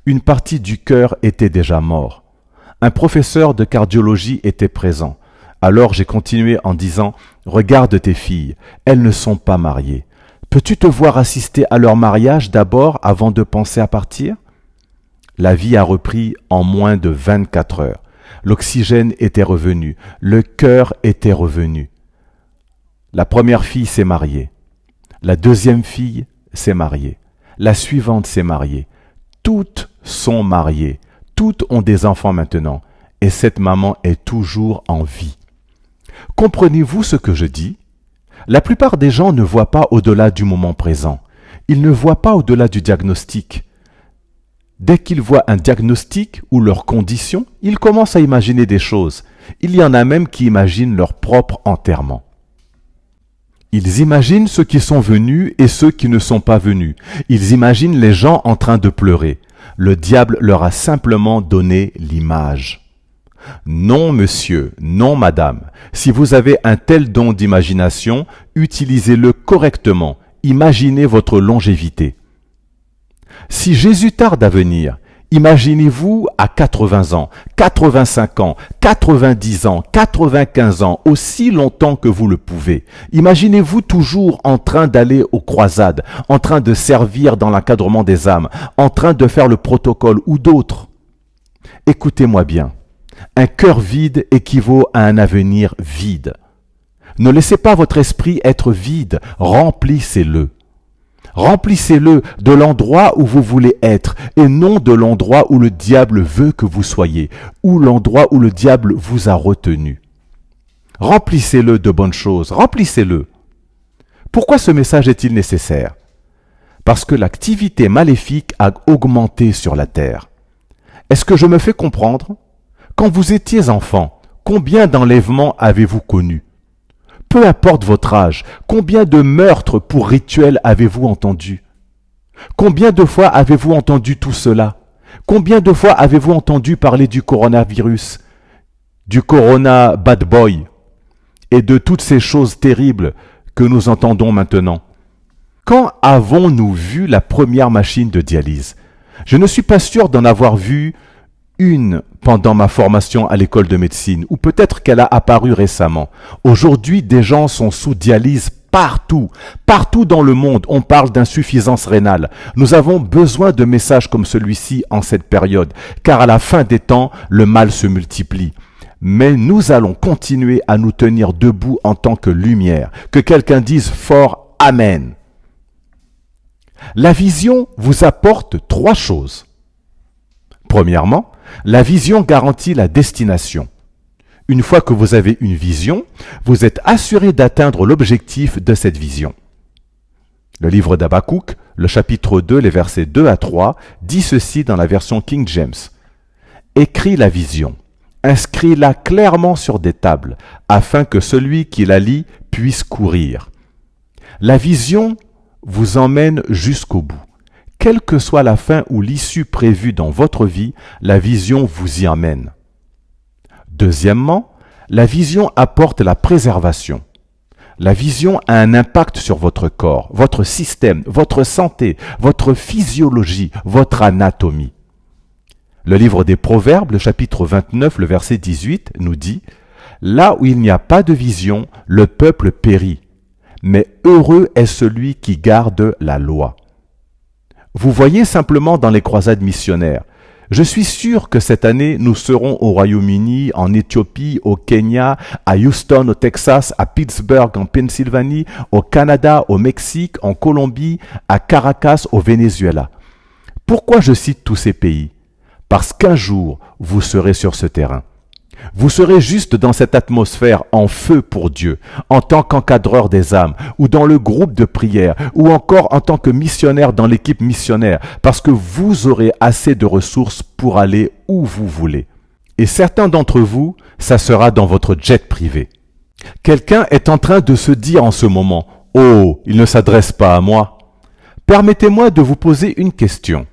Une partie du cœur était déjà mort. Un professeur de cardiologie était présent. Alors j'ai continué en disant « Regarde tes filles, elles ne sont pas mariées. Peux-tu te voir assister à leur mariage d'abord avant de penser à partir ?» La vie a repris en moins de 24 heures. L'oxygène était revenu, le cœur était revenu. La première fille s'est mariée, la deuxième fille s'est mariée, la suivante s'est mariée. Toutes sont mariées, toutes ont des enfants maintenant, et cette maman est toujours en vie. Comprenez-vous ce que je dis? La plupart des gens ne voient pas au-delà du moment présent. Ils ne voient pas au-delà du diagnostic. Dès qu'ils voient un diagnostic ou leurs conditions, ils commencent à imaginer des choses. Il y en a même qui imaginent leur propre enterrement. Ils imaginent ceux qui sont venus et ceux qui ne sont pas venus. Ils imaginent les gens en train de pleurer. Le diable leur a simplement donné l'image. Non, monsieur, non, madame. Si vous avez un tel don d'imagination, utilisez-le correctement. Imaginez votre longévité. Si Jésus tarde à venir, imaginez-vous à 80 ans, 85 ans, 90 ans, 95 ans, aussi longtemps que vous le pouvez. Imaginez-vous toujours en train d'aller aux croisades, en train de servir dans l'encadrement des âmes, en train de faire le protocole ou d'autres. Écoutez-moi bien, un cœur vide équivaut à un avenir vide. Ne laissez pas votre esprit être vide, remplissez-le. Remplissez-le de l'endroit où vous voulez être et non de l'endroit où le diable veut que vous soyez, ou l'endroit où le diable vous a retenu. Remplissez-le de bonnes choses, remplissez-le. Pourquoi ce message est-il nécessaire? Parce que l'activité maléfique a augmenté sur la terre. Est-ce que je me fais comprendre? Quand vous étiez enfant, combien d'enlèvements avez-vous connus? Peu importe votre âge, combien de meurtres pour rituels avez-vous entendu? Combien de fois avez-vous entendu tout cela? Combien de fois avez-vous entendu parler du coronavirus, du corona bad boy et de toutes ces choses terribles que nous entendons maintenant? Quand avons-nous vu la première machine de dialyse? Je ne suis pas sûr d'en avoir vu une pendant ma formation à l'école de médecine, ou peut-être qu'elle a apparu récemment. Aujourd'hui, des gens sont sous dialyse partout. Partout dans le monde, on parle d'insuffisance rénale. Nous avons besoin de messages comme celui-ci en cette période, car à la fin des temps, le mal se multiplie. Mais nous allons continuer à nous tenir debout en tant que lumière. Que quelqu'un dise fort Amen. La vision vous apporte 3 choses. Premièrement, la vision garantit la destination. Une fois que vous avez une vision, vous êtes assuré d'atteindre l'objectif de cette vision. Le livre d'Habakkuk, le chapitre 2, les versets 2 à 3, dit ceci dans la version King James. « Écris la vision, inscris-la clairement sur des tables, afin que celui qui la lit puisse courir. » La vision vous emmène jusqu'au bout. Quelle que soit la fin ou l'issue prévue dans votre vie, la vision vous y emmène. Deuxièmement, la vision apporte la préservation. La vision a un impact sur votre corps, votre système, votre santé, votre physiologie, votre anatomie. Le livre des Proverbes, le chapitre 29, le verset 18, nous dit « Là où il n'y a pas de vision, le peuple périt, mais heureux est celui qui garde la loi. » Vous voyez simplement dans les croisades missionnaires. Je suis sûr que cette année, nous serons au Royaume-Uni, en Éthiopie, au Kenya, à Houston, au Texas, à Pittsburgh, en Pennsylvanie, au Canada, au Mexique, en Colombie, à Caracas, au Venezuela. Pourquoi je cite tous ces pays? Parce qu'un jour, vous serez sur ce terrain. Vous serez juste dans cette atmosphère en feu pour Dieu, en tant qu'encadreur des âmes, ou dans le groupe de prière, ou encore en tant que missionnaire dans l'équipe missionnaire, parce que vous aurez assez de ressources pour aller où vous voulez. Et certains d'entre vous, ça sera dans votre jet privé. Quelqu'un est en train de se dire en ce moment, « Oh, il ne s'adresse pas à moi. » Permettez-moi de vous poser une question.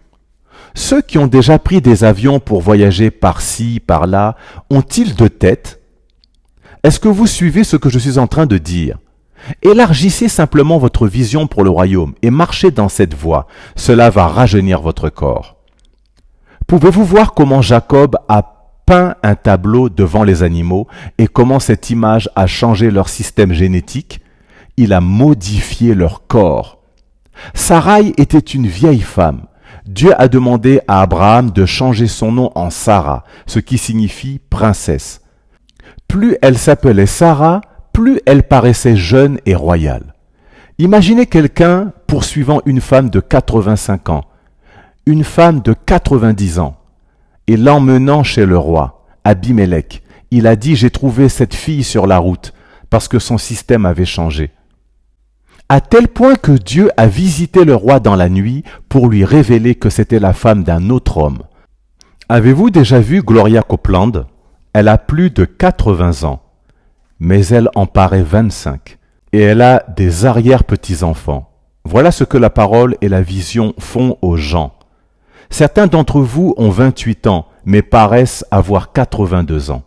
Ceux qui ont déjà pris des avions pour voyager par-ci, par-là, ont-ils de tête? Est-ce que vous suivez ce que je suis en train de dire? Élargissez simplement votre vision pour le royaume et marchez dans cette voie. Cela va rajeunir votre corps. Pouvez-vous voir comment Jacob a peint un tableau devant les animaux et comment cette image a changé leur système génétique? Il a modifié leur corps. Sarai était une vieille femme. Dieu a demandé à Abraham de changer son nom en Sarah, ce qui signifie princesse. Plus elle s'appelait Sarah, plus elle paraissait jeune et royale. Imaginez quelqu'un poursuivant une femme de 85 ans, une femme de 90 ans, et l'emmenant chez le roi, Abimélec. Il a dit « J'ai trouvé cette fille sur la route » parce que son système avait changé. À tel point que Dieu a visité le roi dans la nuit pour lui révéler que c'était la femme d'un autre homme. Avez-vous déjà vu Gloria Copeland? Elle a plus de 80 ans, mais elle en paraît 25, et elle a des arrière-petits-enfants. Voilà ce que la parole et la vision font aux gens. Certains d'entre vous ont 28 ans, mais paraissent avoir 82 ans.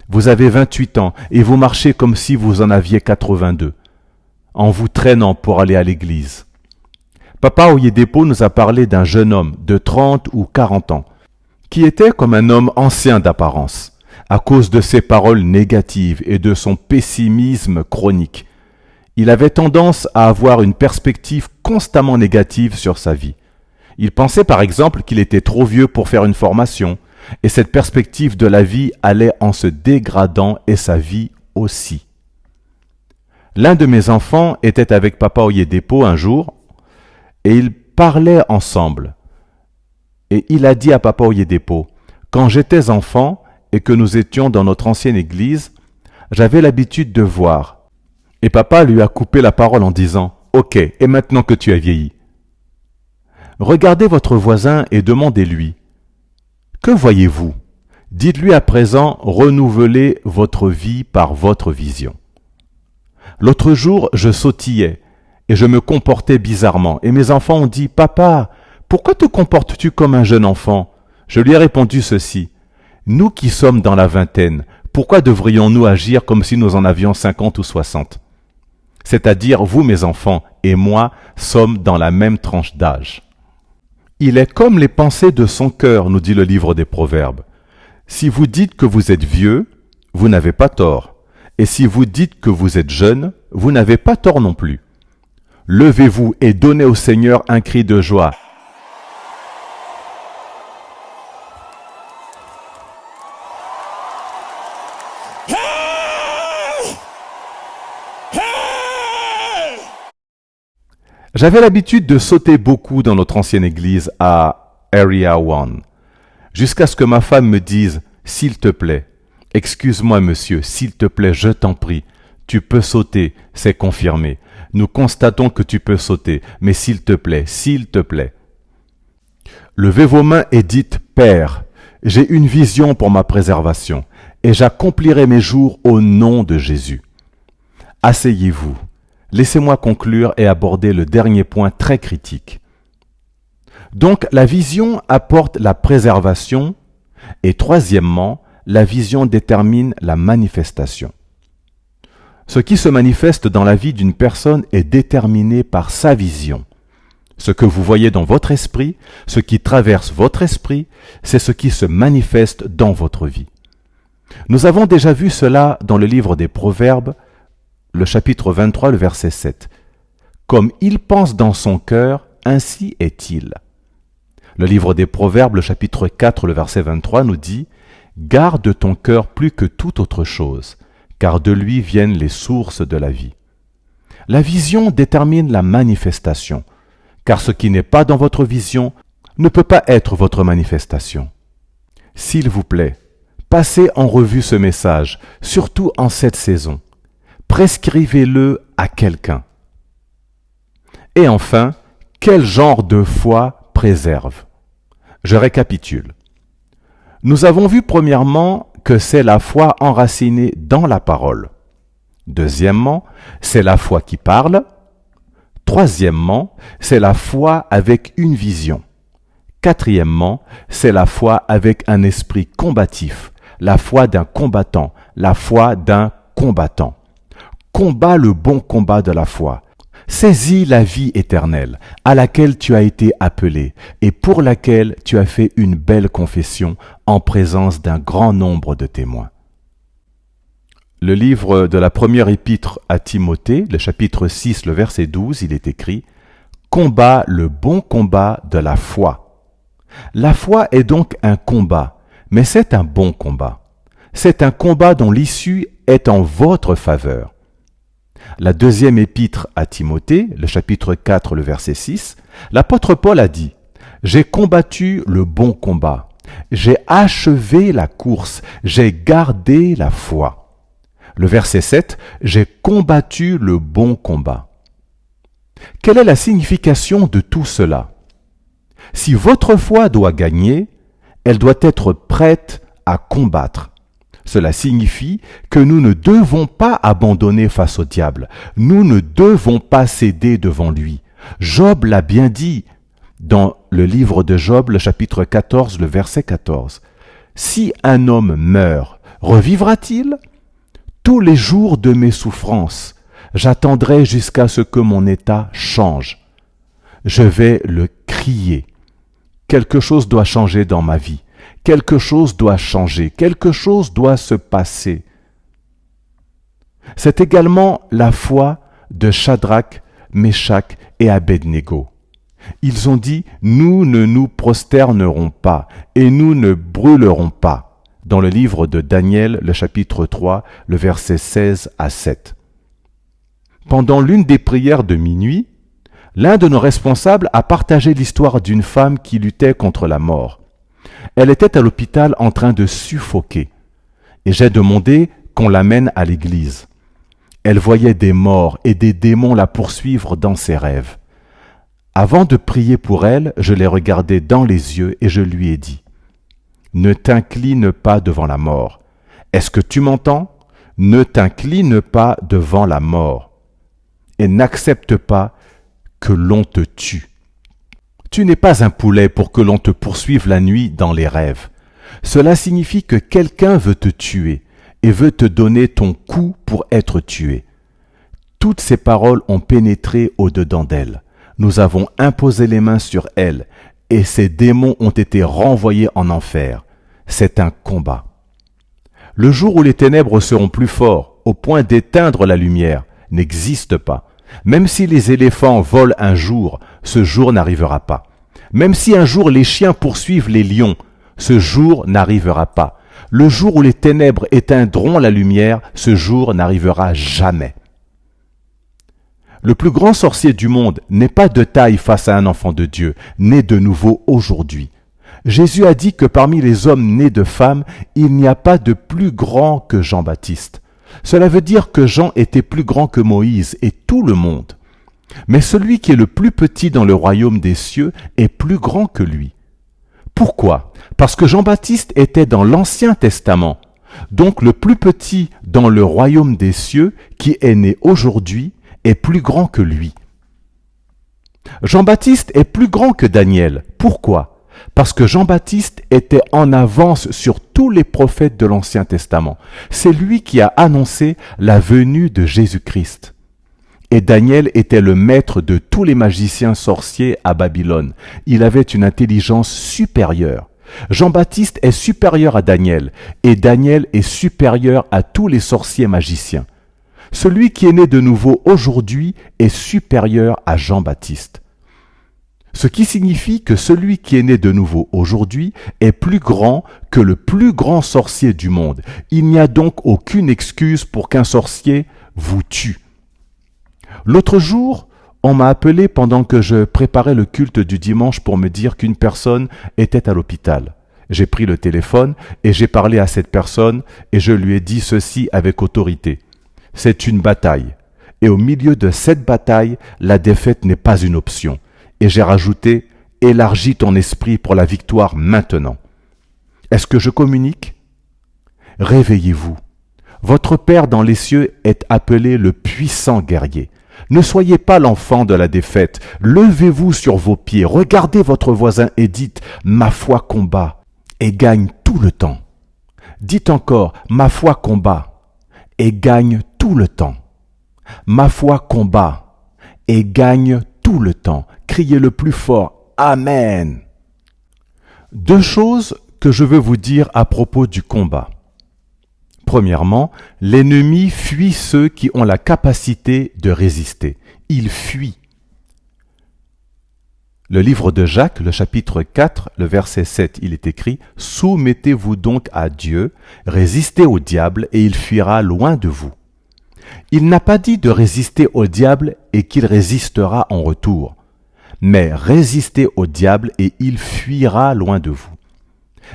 Vous avez 28 ans et vous marchez comme si vous en aviez 82. En vous traînant pour aller à l'église. Papa Oyedepo nous a parlé d'un jeune homme de 30 ou 40 ans, qui était comme un homme ancien d'apparence, à cause de ses paroles négatives et de son pessimisme chronique. Il avait tendance à avoir une perspective constamment négative sur sa vie. Il pensait par exemple qu'il était trop vieux pour faire une formation, et cette perspective de la vie allait en se dégradant et sa vie aussi. L'un de mes enfants était avec Papa Oyedepo un jour et ils parlaient ensemble. Et il a dit à Papa Oyedepo, « Quand j'étais enfant et que nous étions dans notre ancienne église, j'avais l'habitude de voir. » Et papa lui a coupé la parole en disant, « Ok, et maintenant que tu as vieilli, regardez votre voisin et demandez-lui, « Que voyez-vous » Dites-lui à présent, renouvelez votre vie par votre vision. L'autre jour, je sautillais et je me comportais bizarrement. Et mes enfants ont dit, « Papa, pourquoi te comportes-tu comme un jeune enfant ?» Je lui ai répondu ceci, « Nous qui sommes dans la vingtaine, pourquoi devrions-nous agir comme si nous en avions 50 ou 60 ? C'est-à-dire, vous mes enfants et moi sommes dans la même tranche d'âge. Il est comme les pensées de son cœur, nous dit le livre des Proverbes. Si vous dites que vous êtes vieux, vous n'avez pas tort. Et si vous dites que vous êtes jeune, vous n'avez pas tort non plus. Levez-vous et donnez au Seigneur un cri de joie. J'avais l'habitude de sauter beaucoup dans notre ancienne église à Area 1, jusqu'à ce que ma femme me dise « S'il te plaît, excuse-moi monsieur, s'il te plaît, je t'en prie, tu peux sauter, c'est confirmé. Nous constatons que tu peux sauter, mais s'il te plaît, s'il te plaît. » Levez vos mains et dites « Père, j'ai une vision pour ma préservation, et j'accomplirai mes jours au nom de Jésus. » Asseyez-vous. Laissez-moi conclure et aborder le dernier point très critique. Donc, la vision apporte la préservation et troisièmement, la vision détermine la manifestation. Ce qui se manifeste dans la vie d'une personne est déterminé par sa vision. Ce que vous voyez dans votre esprit, ce qui traverse votre esprit, c'est ce qui se manifeste dans votre vie. Nous avons déjà vu cela dans le livre des Proverbes, le chapitre 23, le verset 7. « Comme il pense dans son cœur, ainsi est-il. » Le livre des Proverbes, le chapitre 4, le verset 23 nous dit « Garde ton cœur plus que toute autre chose, car de lui viennent les sources de la vie. » La vision détermine la manifestation, car ce qui n'est pas dans votre vision ne peut pas être votre manifestation. S'il vous plaît, passez en revue ce message, surtout en cette saison. Prescrivez-le à quelqu'un. Et enfin, quel genre de foi préserve? Je récapitule. Nous avons vu premièrement que c'est la foi enracinée dans la parole. Deuxièmement, c'est la foi qui parle. Troisièmement, c'est la foi avec une vision. Quatrièmement, c'est la foi avec un esprit combatif, la foi d'un combattant, la foi d'un combattant. Combat le bon combat de la foi. Saisis la vie éternelle à laquelle tu as été appelé et pour laquelle tu as fait une belle confession en présence d'un grand nombre de témoins. Le livre de la première épître à Timothée, le chapitre 6, le verset 12, il est écrit « Combat le bon combat de la foi ». La foi est donc un combat, mais c'est un bon combat. C'est un combat dont l'issue est en votre faveur. La deuxième épître à Timothée, le chapitre 4, le verset 6, l'apôtre Paul a dit « J'ai combattu le bon combat, j'ai achevé la course, j'ai gardé la foi. » Le verset 7, « J'ai combattu le bon combat. » Quelle est la signification de tout cela? Si votre foi doit gagner, elle doit être prête à combattre. Cela signifie que nous ne devons pas abandonner face au diable. Nous ne devons pas céder devant lui. Job l'a bien dit dans le livre de Job, le chapitre 14, le verset 14. « Si un homme meurt, revivra-t-il? Tous les jours de mes souffrances, j'attendrai jusqu'à ce que mon état change. Je vais le crier. Quelque chose doit changer dans ma vie. Quelque chose doit changer, quelque chose doit se passer. » C'est également la foi de Shadrach, Meshach et Abednego. Ils ont dit « Nous ne nous prosternerons pas et nous ne brûlerons pas » dans le livre de Daniel, le chapitre 3, le verset 16 à 7. Pendant l'une des prières de minuit, l'un de nos responsables a partagé l'histoire d'une femme qui luttait contre la mort. Elle était à l'hôpital en train de suffoquer, et j'ai demandé qu'on l'amène à l'église. Elle voyait des morts et des démons la poursuivre dans ses rêves. Avant de prier pour elle, je l'ai regardée dans les yeux et je lui ai dit « Ne t'incline pas devant la mort. Est-ce que tu m'entends? Ne t'incline pas devant la mort. Et n'accepte pas que l'on te tue. Tu n'es pas un poulet pour que l'on te poursuive la nuit dans les rêves. Cela signifie que quelqu'un veut te tuer et veut te donner ton coup pour être tué. » Toutes ces paroles ont pénétré au-dedans d'elle. Nous avons imposé les mains sur elle et ces démons ont été renvoyés en enfer. C'est un combat. Le jour où les ténèbres seront plus forts, au point d'éteindre la lumière, n'existe pas. Même si les éléphants volent un jour, ce jour n'arrivera pas. Même si un jour les chiens poursuivent les lions, ce jour n'arrivera pas. Le jour où les ténèbres éteindront la lumière, ce jour n'arrivera jamais. Le plus grand sorcier du monde n'est pas de taille face à un enfant de Dieu, né de nouveau aujourd'hui. Jésus a dit que parmi les hommes nés de femmes, il n'y a pas de plus grand que Jean-Baptiste. Cela veut dire que Jean était plus grand que Moïse et tout le monde. Mais celui qui est le plus petit dans le royaume des cieux est plus grand que lui. Pourquoi? Parce que Jean-Baptiste était dans l'Ancien Testament. Donc le plus petit dans le royaume des cieux, qui est né aujourd'hui, est plus grand que lui. Jean-Baptiste est plus grand que Daniel. Pourquoi? Parce que Jean-Baptiste était en avance sur tous les prophètes de l'Ancien Testament. C'est lui qui a annoncé la venue de Jésus-Christ. Et Daniel était le maître de tous les magiciens sorciers à Babylone. Il avait une intelligence supérieure. Jean-Baptiste est supérieur à Daniel, et Daniel est supérieur à tous les sorciers magiciens. Celui qui est né de nouveau aujourd'hui est supérieur à Jean-Baptiste. Ce qui signifie que celui qui est né de nouveau aujourd'hui est plus grand que le plus grand sorcier du monde. Il n'y a donc aucune excuse pour qu'un sorcier vous tue. L'autre jour, on m'a appelé pendant que je préparais le culte du dimanche pour me dire qu'une personne était à l'hôpital. J'ai pris le téléphone et j'ai parlé à cette personne et je lui ai dit ceci avec autorité. C'est une bataille. Et au milieu de cette bataille, la défaite n'est pas une option. Et j'ai rajouté, élargis ton esprit pour la victoire maintenant. Est-ce que je communique? Réveillez-vous. Votre Père dans les cieux est appelé le puissant guerrier. Ne soyez pas l'enfant de la défaite. Levez-vous sur vos pieds, regardez votre voisin et dites « Ma foi combat et gagne tout le temps ». Dites encore « Ma foi combat et gagne tout le temps ». Ma foi combat et gagne tout le temps. Criez le plus fort « Amen ». Deux choses que je veux vous dire à propos du combat. Premièrement, l'ennemi fuit ceux qui ont la capacité de résister. Il fuit. Le livre de Jacques, le chapitre 4, le verset 7, il est écrit « Soumettez-vous donc à Dieu, résistez au diable et il fuira loin de vous. » Il n'a pas dit de résister au diable et qu'il résistera en retour, mais résistez au diable et il fuira loin de vous.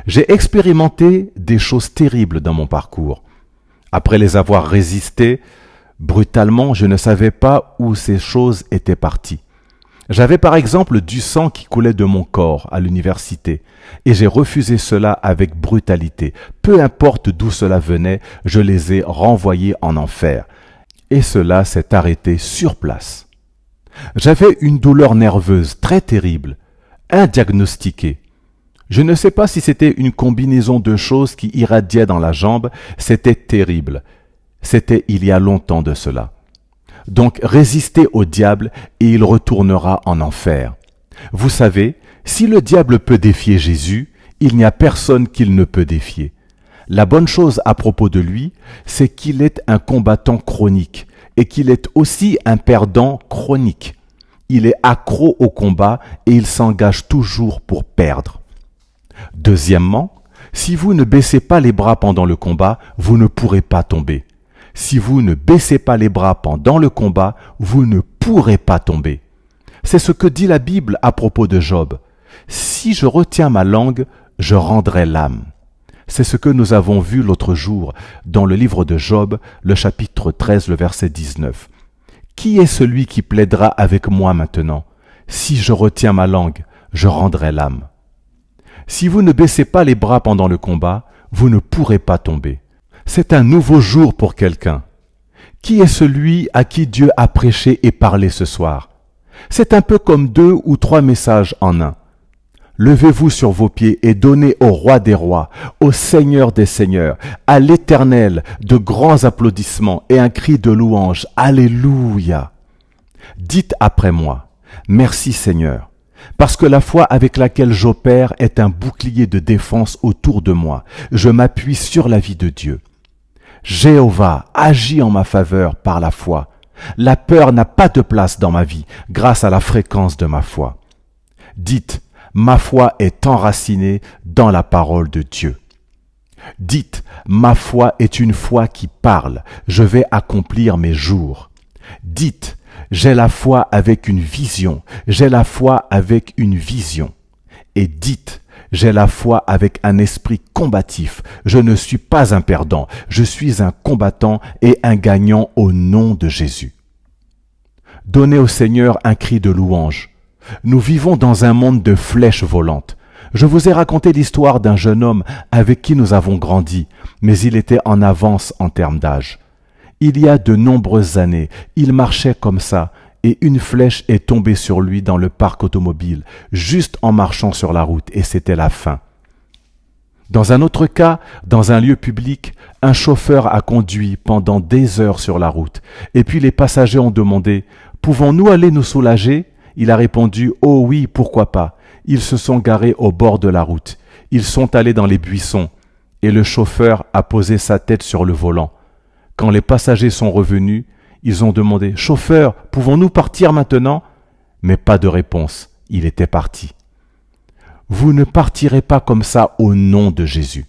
J'ai expérimenté des choses terribles dans mon parcours. Après les avoir résistées, brutalement, je ne savais pas où ces choses étaient parties. J'avais par exemple du sang qui coulait de mon corps à l'université et j'ai refusé cela avec brutalité. Peu importe d'où cela venait, je les ai renvoyés en enfer. Et cela s'est arrêté sur place. J'avais une douleur nerveuse très terrible, indiagnostiquée. Je ne sais pas si c'était une combinaison de choses qui irradiaient dans la jambe, c'était terrible. C'était il y a longtemps de cela. Donc résistez au diable et il retournera en enfer. Vous savez, si le diable peut défier Jésus, il n'y a personne qu'il ne peut défier. La bonne chose à propos de lui, c'est qu'il est un combattant chronique et qu'il est aussi un perdant chronique. Il est accro au combat et il s'engage toujours pour perdre. Deuxièmement, si vous ne baissez pas les bras pendant le combat, vous ne pourrez pas tomber. Si vous ne baissez pas les bras pendant le combat, vous ne pourrez pas tomber. C'est ce que dit la Bible à propos de Job. Si je retiens ma langue, je rendrai l'âme. C'est ce que nous avons vu l'autre jour dans le livre de Job, le chapitre 13, le verset 19. Qui est celui qui plaidera avec moi maintenant? Si je retiens ma langue, je rendrai l'âme. Si vous ne baissez pas les bras pendant le combat, vous ne pourrez pas tomber. C'est un nouveau jour pour quelqu'un. Qui est celui à qui Dieu a prêché et parlé ce soir? C'est un peu comme 2 ou 3 messages en un. Levez-vous sur vos pieds et donnez au roi des rois, au Seigneur des seigneurs, à l'Éternel de grands applaudissements et un cri de louange. Alléluia! Dites après moi, merci Seigneur, parce que la foi avec laquelle j'opère est un bouclier de défense autour de moi. Je m'appuie sur la vie de Dieu. Jéhovah agit en ma faveur par la foi. La peur n'a pas de place dans ma vie grâce à la fréquence de ma foi. Dites, ma foi est enracinée dans la parole de Dieu. Dites, ma foi est une foi qui parle, je vais accomplir mes jours. Dites, j'ai la foi avec une vision, j'ai la foi avec une vision. Et dites, j'ai la foi avec un esprit combatif, je ne suis pas un perdant, je suis un combattant et un gagnant au nom de Jésus. Donnez au Seigneur un cri de louange. Nous vivons dans un monde de flèches volantes. Je vous ai raconté l'histoire d'un jeune homme avec qui nous avons grandi, mais il était en avance en termes d'âge. Il y a de nombreuses années, il marchait comme ça, et une flèche est tombée sur lui dans le parc automobile, juste en marchant sur la route, et c'était la fin. Dans un autre cas, dans un lieu public, un chauffeur a conduit pendant des heures sur la route, et puis les passagers ont demandé « Pouvons-nous aller nous soulager ?» Il a répondu « Oh oui, pourquoi pas ?» Ils se sont garés au bord de la route. Ils sont allés dans les buissons et le chauffeur a posé sa tête sur le volant. Quand les passagers sont revenus, ils ont demandé « Chauffeur, pouvons-nous partir maintenant ?» Mais pas de réponse. Il était parti. Vous ne partirez pas comme ça au nom de Jésus.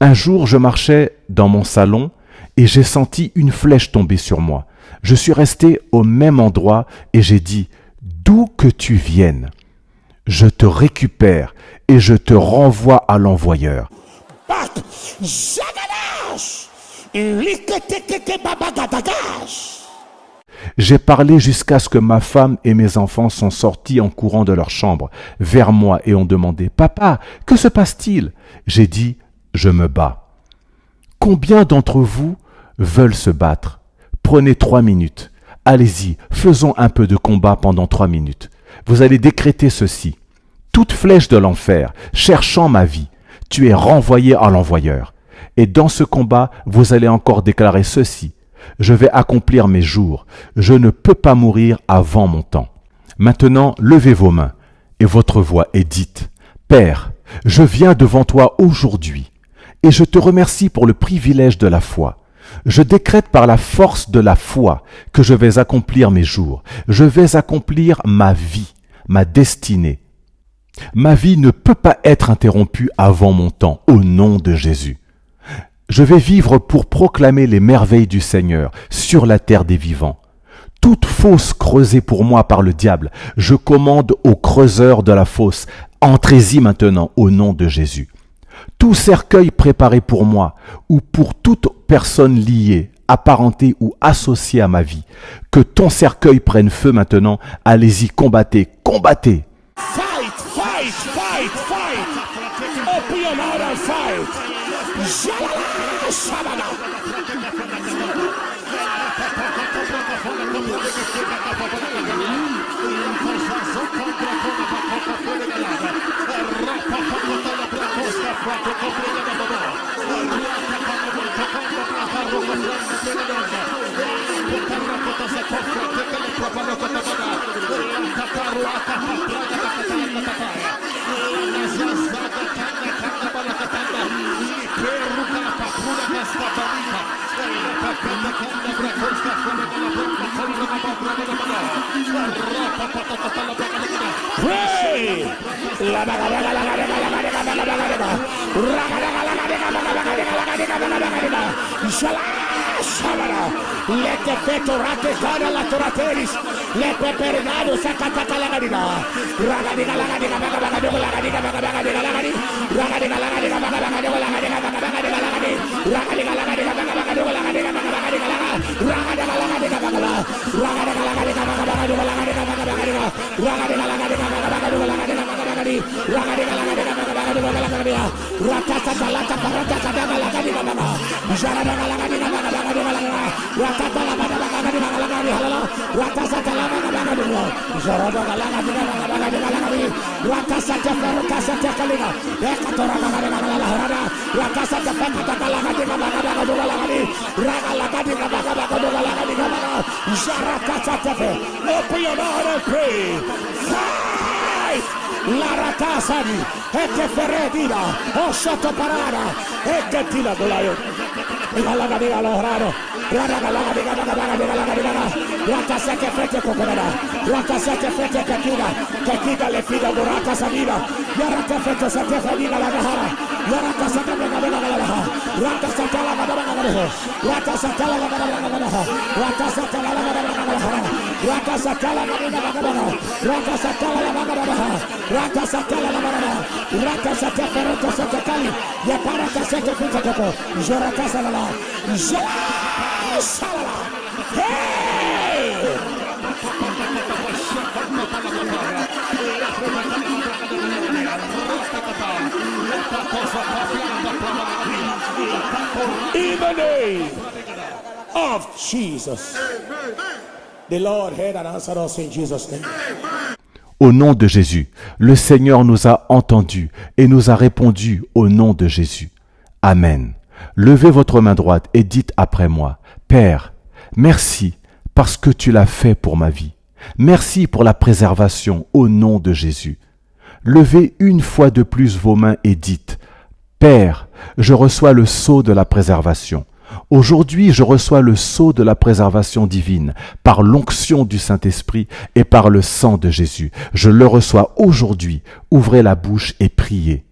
Un jour, je marchais dans mon salon et j'ai senti une flèche tomber sur moi. Je suis resté au même endroit et j'ai dit « D'où que tu viennes, je te récupère et je te renvoie à l'envoyeur. » Back. Zagadash. Liketeke babagadagash. J'ai parlé jusqu'à ce que ma femme et mes enfants sont sortis en courant de leur chambre vers moi et ont demandé « Papa, que se passe-t-il » J'ai dit « Je me bats. » Combien d'entre vous veulent se battre? Prenez 3 minutes. Allez-y, faisons un peu de combat pendant 3 minutes. Vous allez décréter ceci. Toute flèche de l'enfer, cherchant ma vie, tu es renvoyé à l'envoyeur. Et dans ce combat, vous allez encore déclarer ceci. Je vais accomplir mes jours. Je ne peux pas mourir avant mon temps. Maintenant, levez vos mains et votre voix et dites, Père, je viens devant toi aujourd'hui et je te remercie pour le privilège de la foi. Je décrète par la force de la foi que je vais accomplir mes jours. Je vais accomplir ma vie, ma destinée. Ma vie ne peut pas être interrompue avant mon temps, au nom de Jésus. Je vais vivre pour proclamer les merveilles du Seigneur sur la terre des vivants. Toute fosse creusée pour moi par le diable, je commande aux creuseurs de la fosse, entrez-y maintenant au nom de Jésus. Tout cercueil préparé pour moi ou pour toute personne liée, apparentée ou associée à ma vie, que ton cercueil prenne feu maintenant, allez-y, combattez, combattez. Fight, fight, fight, fight. Open your mouth and fight. Jalala, shabala. Pray. Let the fetorate cada la torateris, let the pergado sacata la gadina, ragadiga la gadiga bagadiga la gadiga bagadiga la gadiga, ragadiga la gadiga bagadiga la gadiga bagadiga la gadiga, ragadiga la gadiga bagadiga la gadiga bagadiga la gadiga, ragadiga la gadiga bagala, ragadiga la gadiga bagadiga la gadiga bagadiga, ragadiga la gadiga bagadiga la gadiga bagadiga, ragadiga la gadiga bagadiga la gadiga, rakata salata parata kadaga la gadiga baga, jaradaga la gadiga bagadiga la gadiga, rakata la gadiga bagadiga la gadiga halala, rakata la gadiga bagadiga, jaradaga la gadiga bagadiga la gadiga, rakata ferukata kaliga, ekatora bagadiga la harada, rakata fakata la gadiga bagadiga la gadiga, ragala gadiga bagadiga la gadiga baga, jarakata tefe, open your mouth and pray. Fight! Laratasani, eke feredina, o soto parada, eke tila golayo. La gadiga lo harado, radaga la gadiga bagadiga la gadiga, rakasa ke fete kokorada, rakasa ke fete kekida le fida gorata sanida, yaraka fete sa te fadiga la gahara, yaraka sa te bagadiga la gahara, rakasa tala bagadiga la gahara, rakasa tala bagadiga la gahara, rakasa tala bagadiga la gahara, rakasa tala bagadiga la gahara, rakasa tala bagadiga la gahara, rakasa tala la gahara, rakasa te ferota sa te kali, ya para ka se te fite koko, jorakasa la la, sala, hey! In the name of Jesus, the Lord heard and answered us in Jesus' name. Au nom de Jésus, le Seigneur nous a entendus et nous a répondu au nom de Jésus. Amen. Levez votre main droite et dites après moi, Père, merci parce que tu l'as fait pour ma vie. Merci pour la préservation au nom de Jésus. Levez une fois de plus vos mains et dites, Père, je reçois le sceau de la préservation. Aujourd'hui, je reçois le sceau de la préservation divine par l'onction du Saint-Esprit et par le sang de Jésus. Je le reçois aujourd'hui. Ouvrez la bouche et priez.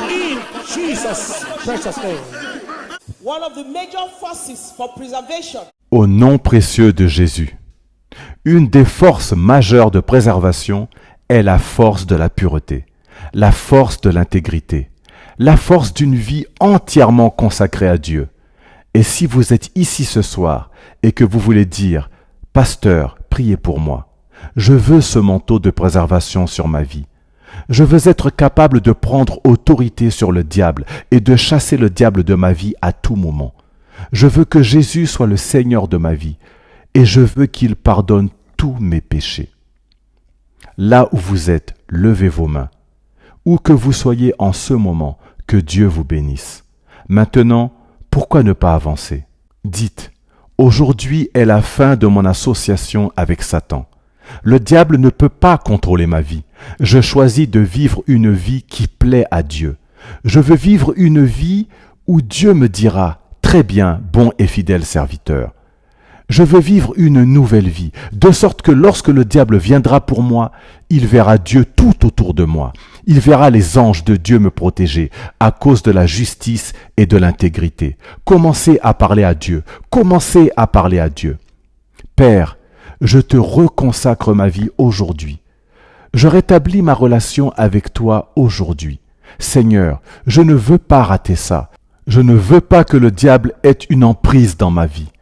In Jesus' precious name. One of the major forces for preservation. Au nom précieux de Jésus. Une des forces majeures de préservation est la force de la pureté, la force de l'intégrité, la force d'une vie entièrement consacrée à Dieu. Et si vous êtes ici ce soir et que vous voulez dire « Pasteur, priez pour moi. Je veux ce manteau de préservation sur ma vie. Je veux être capable de prendre autorité sur le diable et de chasser le diable de ma vie à tout moment. Je veux que Jésus soit le Seigneur de ma vie et je veux qu'il pardonne tous mes péchés. » Là où vous êtes, levez vos mains. Où que vous soyez en ce moment, que Dieu vous bénisse. Maintenant, pourquoi ne pas avancer? Dites, aujourd'hui est la fin de mon association avec Satan. Le diable ne peut pas contrôler ma vie. Je choisis de vivre une vie qui plaît à Dieu. Je veux vivre une vie où Dieu me dira, très bien, bon et fidèle serviteur. Je veux vivre une nouvelle vie, de sorte que lorsque le diable viendra pour moi, il verra Dieu tout autour de moi. Il verra les anges de Dieu me protéger à cause de la justice et de l'intégrité. Commencez à parler à Dieu. Commencez à parler à Dieu. Père, je te reconsacre ma vie aujourd'hui. Je rétablis ma relation avec toi aujourd'hui. Seigneur, je ne veux pas rater ça. Je ne veux pas que le diable ait une emprise dans ma vie.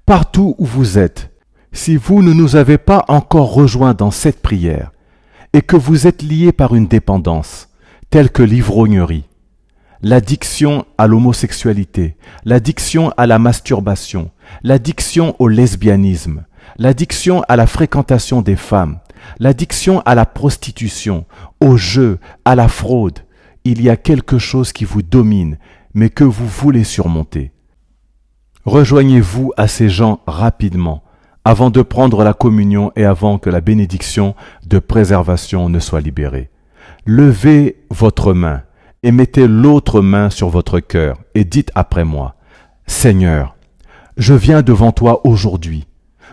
Partout où vous êtes, si vous ne nous avez pas encore rejoints dans cette prière et que vous êtes liés par une dépendance, telle que l'ivrognerie, l'addiction à l'homosexualité, l'addiction à la masturbation, l'addiction au lesbianisme, l'addiction à la fréquentation des femmes, l'addiction à la prostitution, au jeu, à la fraude, il y a quelque chose qui vous domine, mais que vous voulez surmonter. Rejoignez-vous à ces gens rapidement, avant de prendre la communion et avant que la bénédiction de préservation ne soit libérée. Levez votre main et mettez l'autre main sur votre cœur et dites après moi, « Seigneur, je viens devant toi aujourd'hui.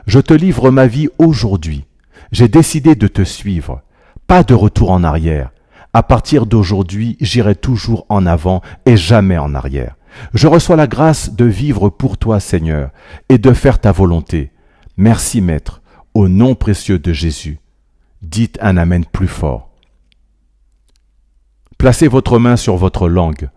Je te livre ma vie aujourd'hui. J'ai décidé de te suivre. Pas de retour en arrière. À partir d'aujourd'hui, j'irai toujours en avant et jamais en arrière. Je reçois la grâce de vivre pour toi, Seigneur, et de faire ta volonté. Merci, Maître, au nom précieux de Jésus. » Dites un amen plus fort. Placez votre main sur votre langue.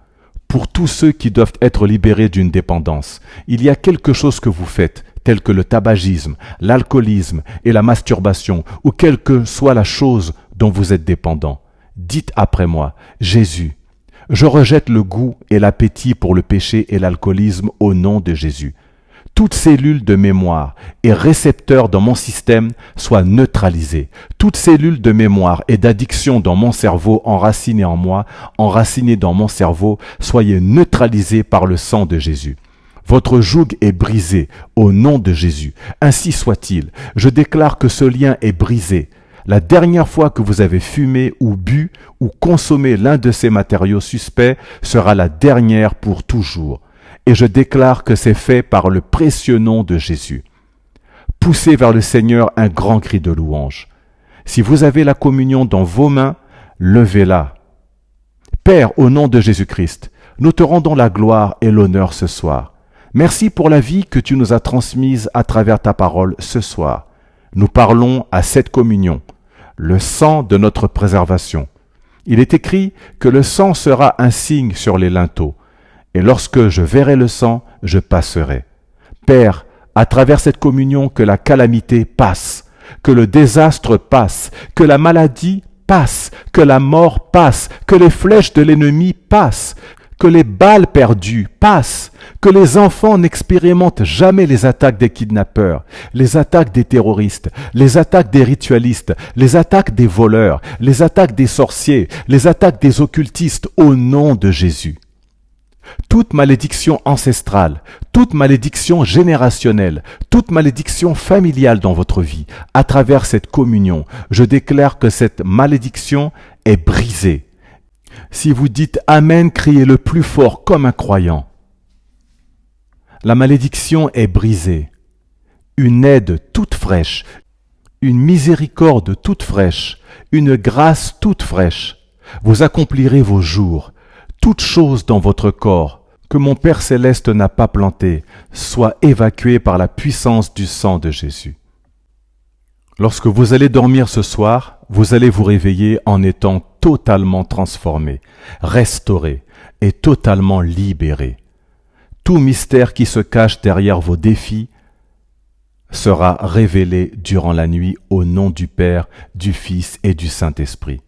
Pour tous ceux qui doivent être libérés d'une dépendance, il y a quelque chose que vous faites, tel que le tabagisme, l'alcoolisme et la masturbation, ou quelle que soit la chose dont vous êtes dépendant. Dites après moi, « Jésus, je rejette le goût et l'appétit pour le péché et l'alcoolisme au nom de Jésus. Toute cellule de mémoire et récepteur dans mon système soit neutralisée. Toute cellule de mémoire et d'addiction dans mon cerveau enracinée en moi, enracinée dans mon cerveau, soyez neutralisée par le sang de Jésus. Votre joug est brisé au nom de Jésus. Ainsi soit-il. Je déclare que ce lien est brisé. La dernière fois que vous avez fumé ou bu ou consommé l'un de ces matériaux suspects sera la dernière pour toujours. Et je déclare que c'est fait par le précieux nom de Jésus. Poussez vers le Seigneur un grand cri de louange. Si vous avez la communion dans vos mains, levez-la. Père, au nom de Jésus-Christ, nous te rendons la gloire et l'honneur ce soir. Merci pour la vie que tu nous as transmise à travers ta parole ce soir. Nous parlons à cette communion, le sang de notre préservation. Il est écrit que le sang sera un signe sur les linteaux. Et lorsque je verrai le sang, je passerai. Père, à travers cette communion, que la calamité passe, que le désastre passe, que la maladie passe, que la mort passe, que les flèches de l'ennemi passent, que les balles perdues passent, que les enfants n'expérimentent jamais les attaques des kidnappeurs, les attaques des terroristes, les attaques des ritualistes, les attaques des voleurs, les attaques des sorciers, les attaques des occultistes au nom de Jésus. Toute malédiction ancestrale, toute malédiction générationnelle, toute malédiction familiale dans votre vie, à travers cette communion, je déclare que cette malédiction est brisée. Si vous dites Amen, criez le plus fort comme un croyant. La malédiction est brisée. Une aide toute fraîche, une miséricorde toute fraîche, une grâce toute fraîche. Vous accomplirez vos jours. Toute chose dans votre corps que mon Père céleste n'a pas plantée soit évacuée par la puissance du sang de Jésus. Lorsque vous allez dormir ce soir, vous allez vous réveiller en étant totalement transformé, restauré et totalement libéré. Tout mystère qui se cache derrière vos défis sera révélé durant la nuit au nom du Père, du Fils et du Saint-Esprit.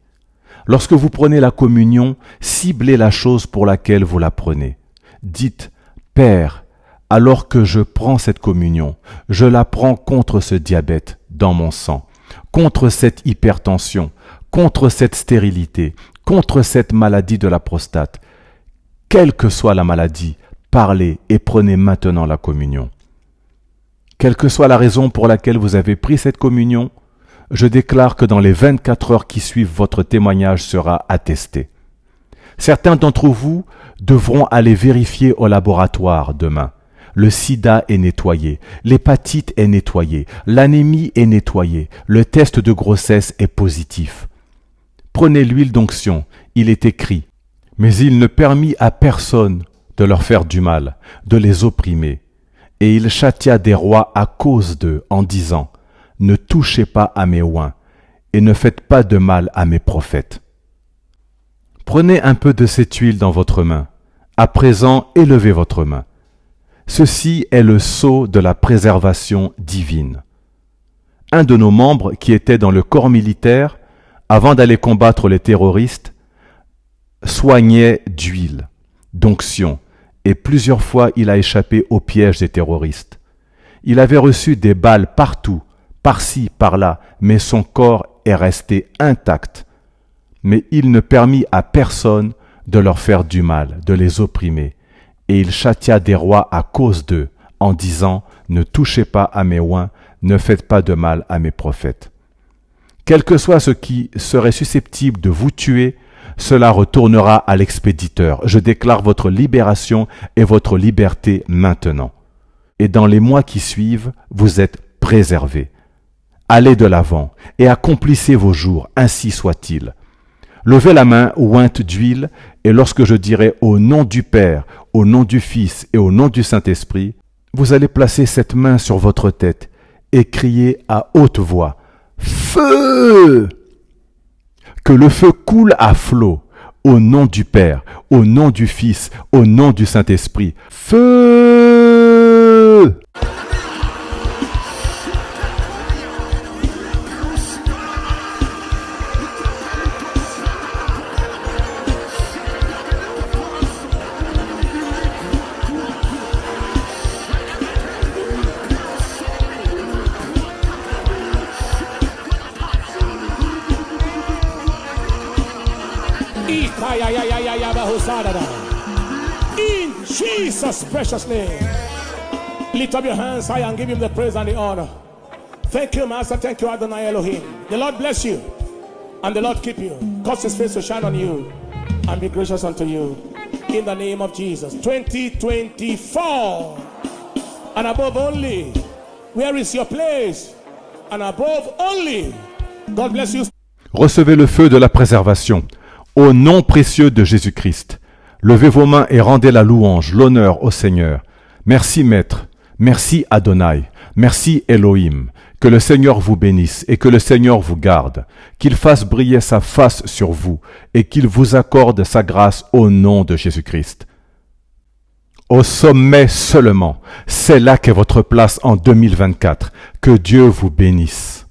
Lorsque vous prenez la communion, ciblez la chose pour laquelle vous la prenez. Dites, « Père, alors que je prends cette communion, je la prends contre ce diabète dans mon sang, contre cette hypertension, contre cette stérilité, contre cette maladie de la prostate. Quelle que soit la maladie, parlez et prenez maintenant la communion. Quelle que soit la raison pour laquelle vous avez pris cette communion, je déclare que dans les 24 heures qui suivent, votre témoignage sera attesté. Certains d'entre vous devront aller vérifier au laboratoire demain. Le sida est nettoyé, l'hépatite est nettoyée, l'anémie est nettoyée, le test de grossesse est positif. Prenez l'huile d'onction, il est écrit, mais il ne permit à personne de leur faire du mal, de les opprimer. Et il châtia des rois à cause d'eux en disant, ne touchez pas à mes oins, et ne faites pas de mal à mes prophètes. Prenez un peu de cette huile dans votre main. À présent, élevez votre main. Ceci est le sceau de la préservation divine. Un de nos membres, qui était dans le corps militaire, avant d'aller combattre les terroristes, soignait d'huile, d'onction, et plusieurs fois il a échappé au piège des terroristes. Il avait reçu des balles partout, par-ci, par-là, mais son corps est resté intact. Mais il ne permit à personne de leur faire du mal, de les opprimer. Et il châtia des rois à cause d'eux, en disant, ne touchez pas à mes oints, ne faites pas de mal à mes prophètes. Quel que soit ce qui serait susceptible de vous tuer, cela retournera à l'expéditeur. Je déclare votre libération et votre liberté maintenant. Et dans les mois qui suivent, vous êtes préservés. Allez de l'avant et accomplissez vos jours, ainsi soit-il. Levez la main ointe d'huile, et lorsque je dirai au nom du Père, au nom du Fils et au nom du Saint-Esprit, vous allez placer cette main sur votre tête et crier à haute voix, « Feu !» Que le feu coule à flot, au nom du Père, au nom du Fils, au nom du Saint-Esprit. Feu! In Jesus' precious name. Lift up your hands high and give him the praise and the honor. Thank you, Master. Thank you, Adonai Elohim. The Lord bless you and the Lord keep you. Cause his face to shine on you and be gracious unto you. In the name of Jesus. 2024. And above only, where is your place? And above only, God bless you. Recevez le feu de la préservation. Au nom précieux de Jésus-Christ, levez vos mains et rendez la louange, l'honneur au Seigneur. Merci Maître, merci Adonai, merci Elohim. Que le Seigneur vous bénisse et que le Seigneur vous garde, qu'il fasse briller sa face sur vous et qu'il vous accorde sa grâce au nom de Jésus-Christ. Au sommet seulement, c'est là qu'est votre place en 2024. Que Dieu vous bénisse.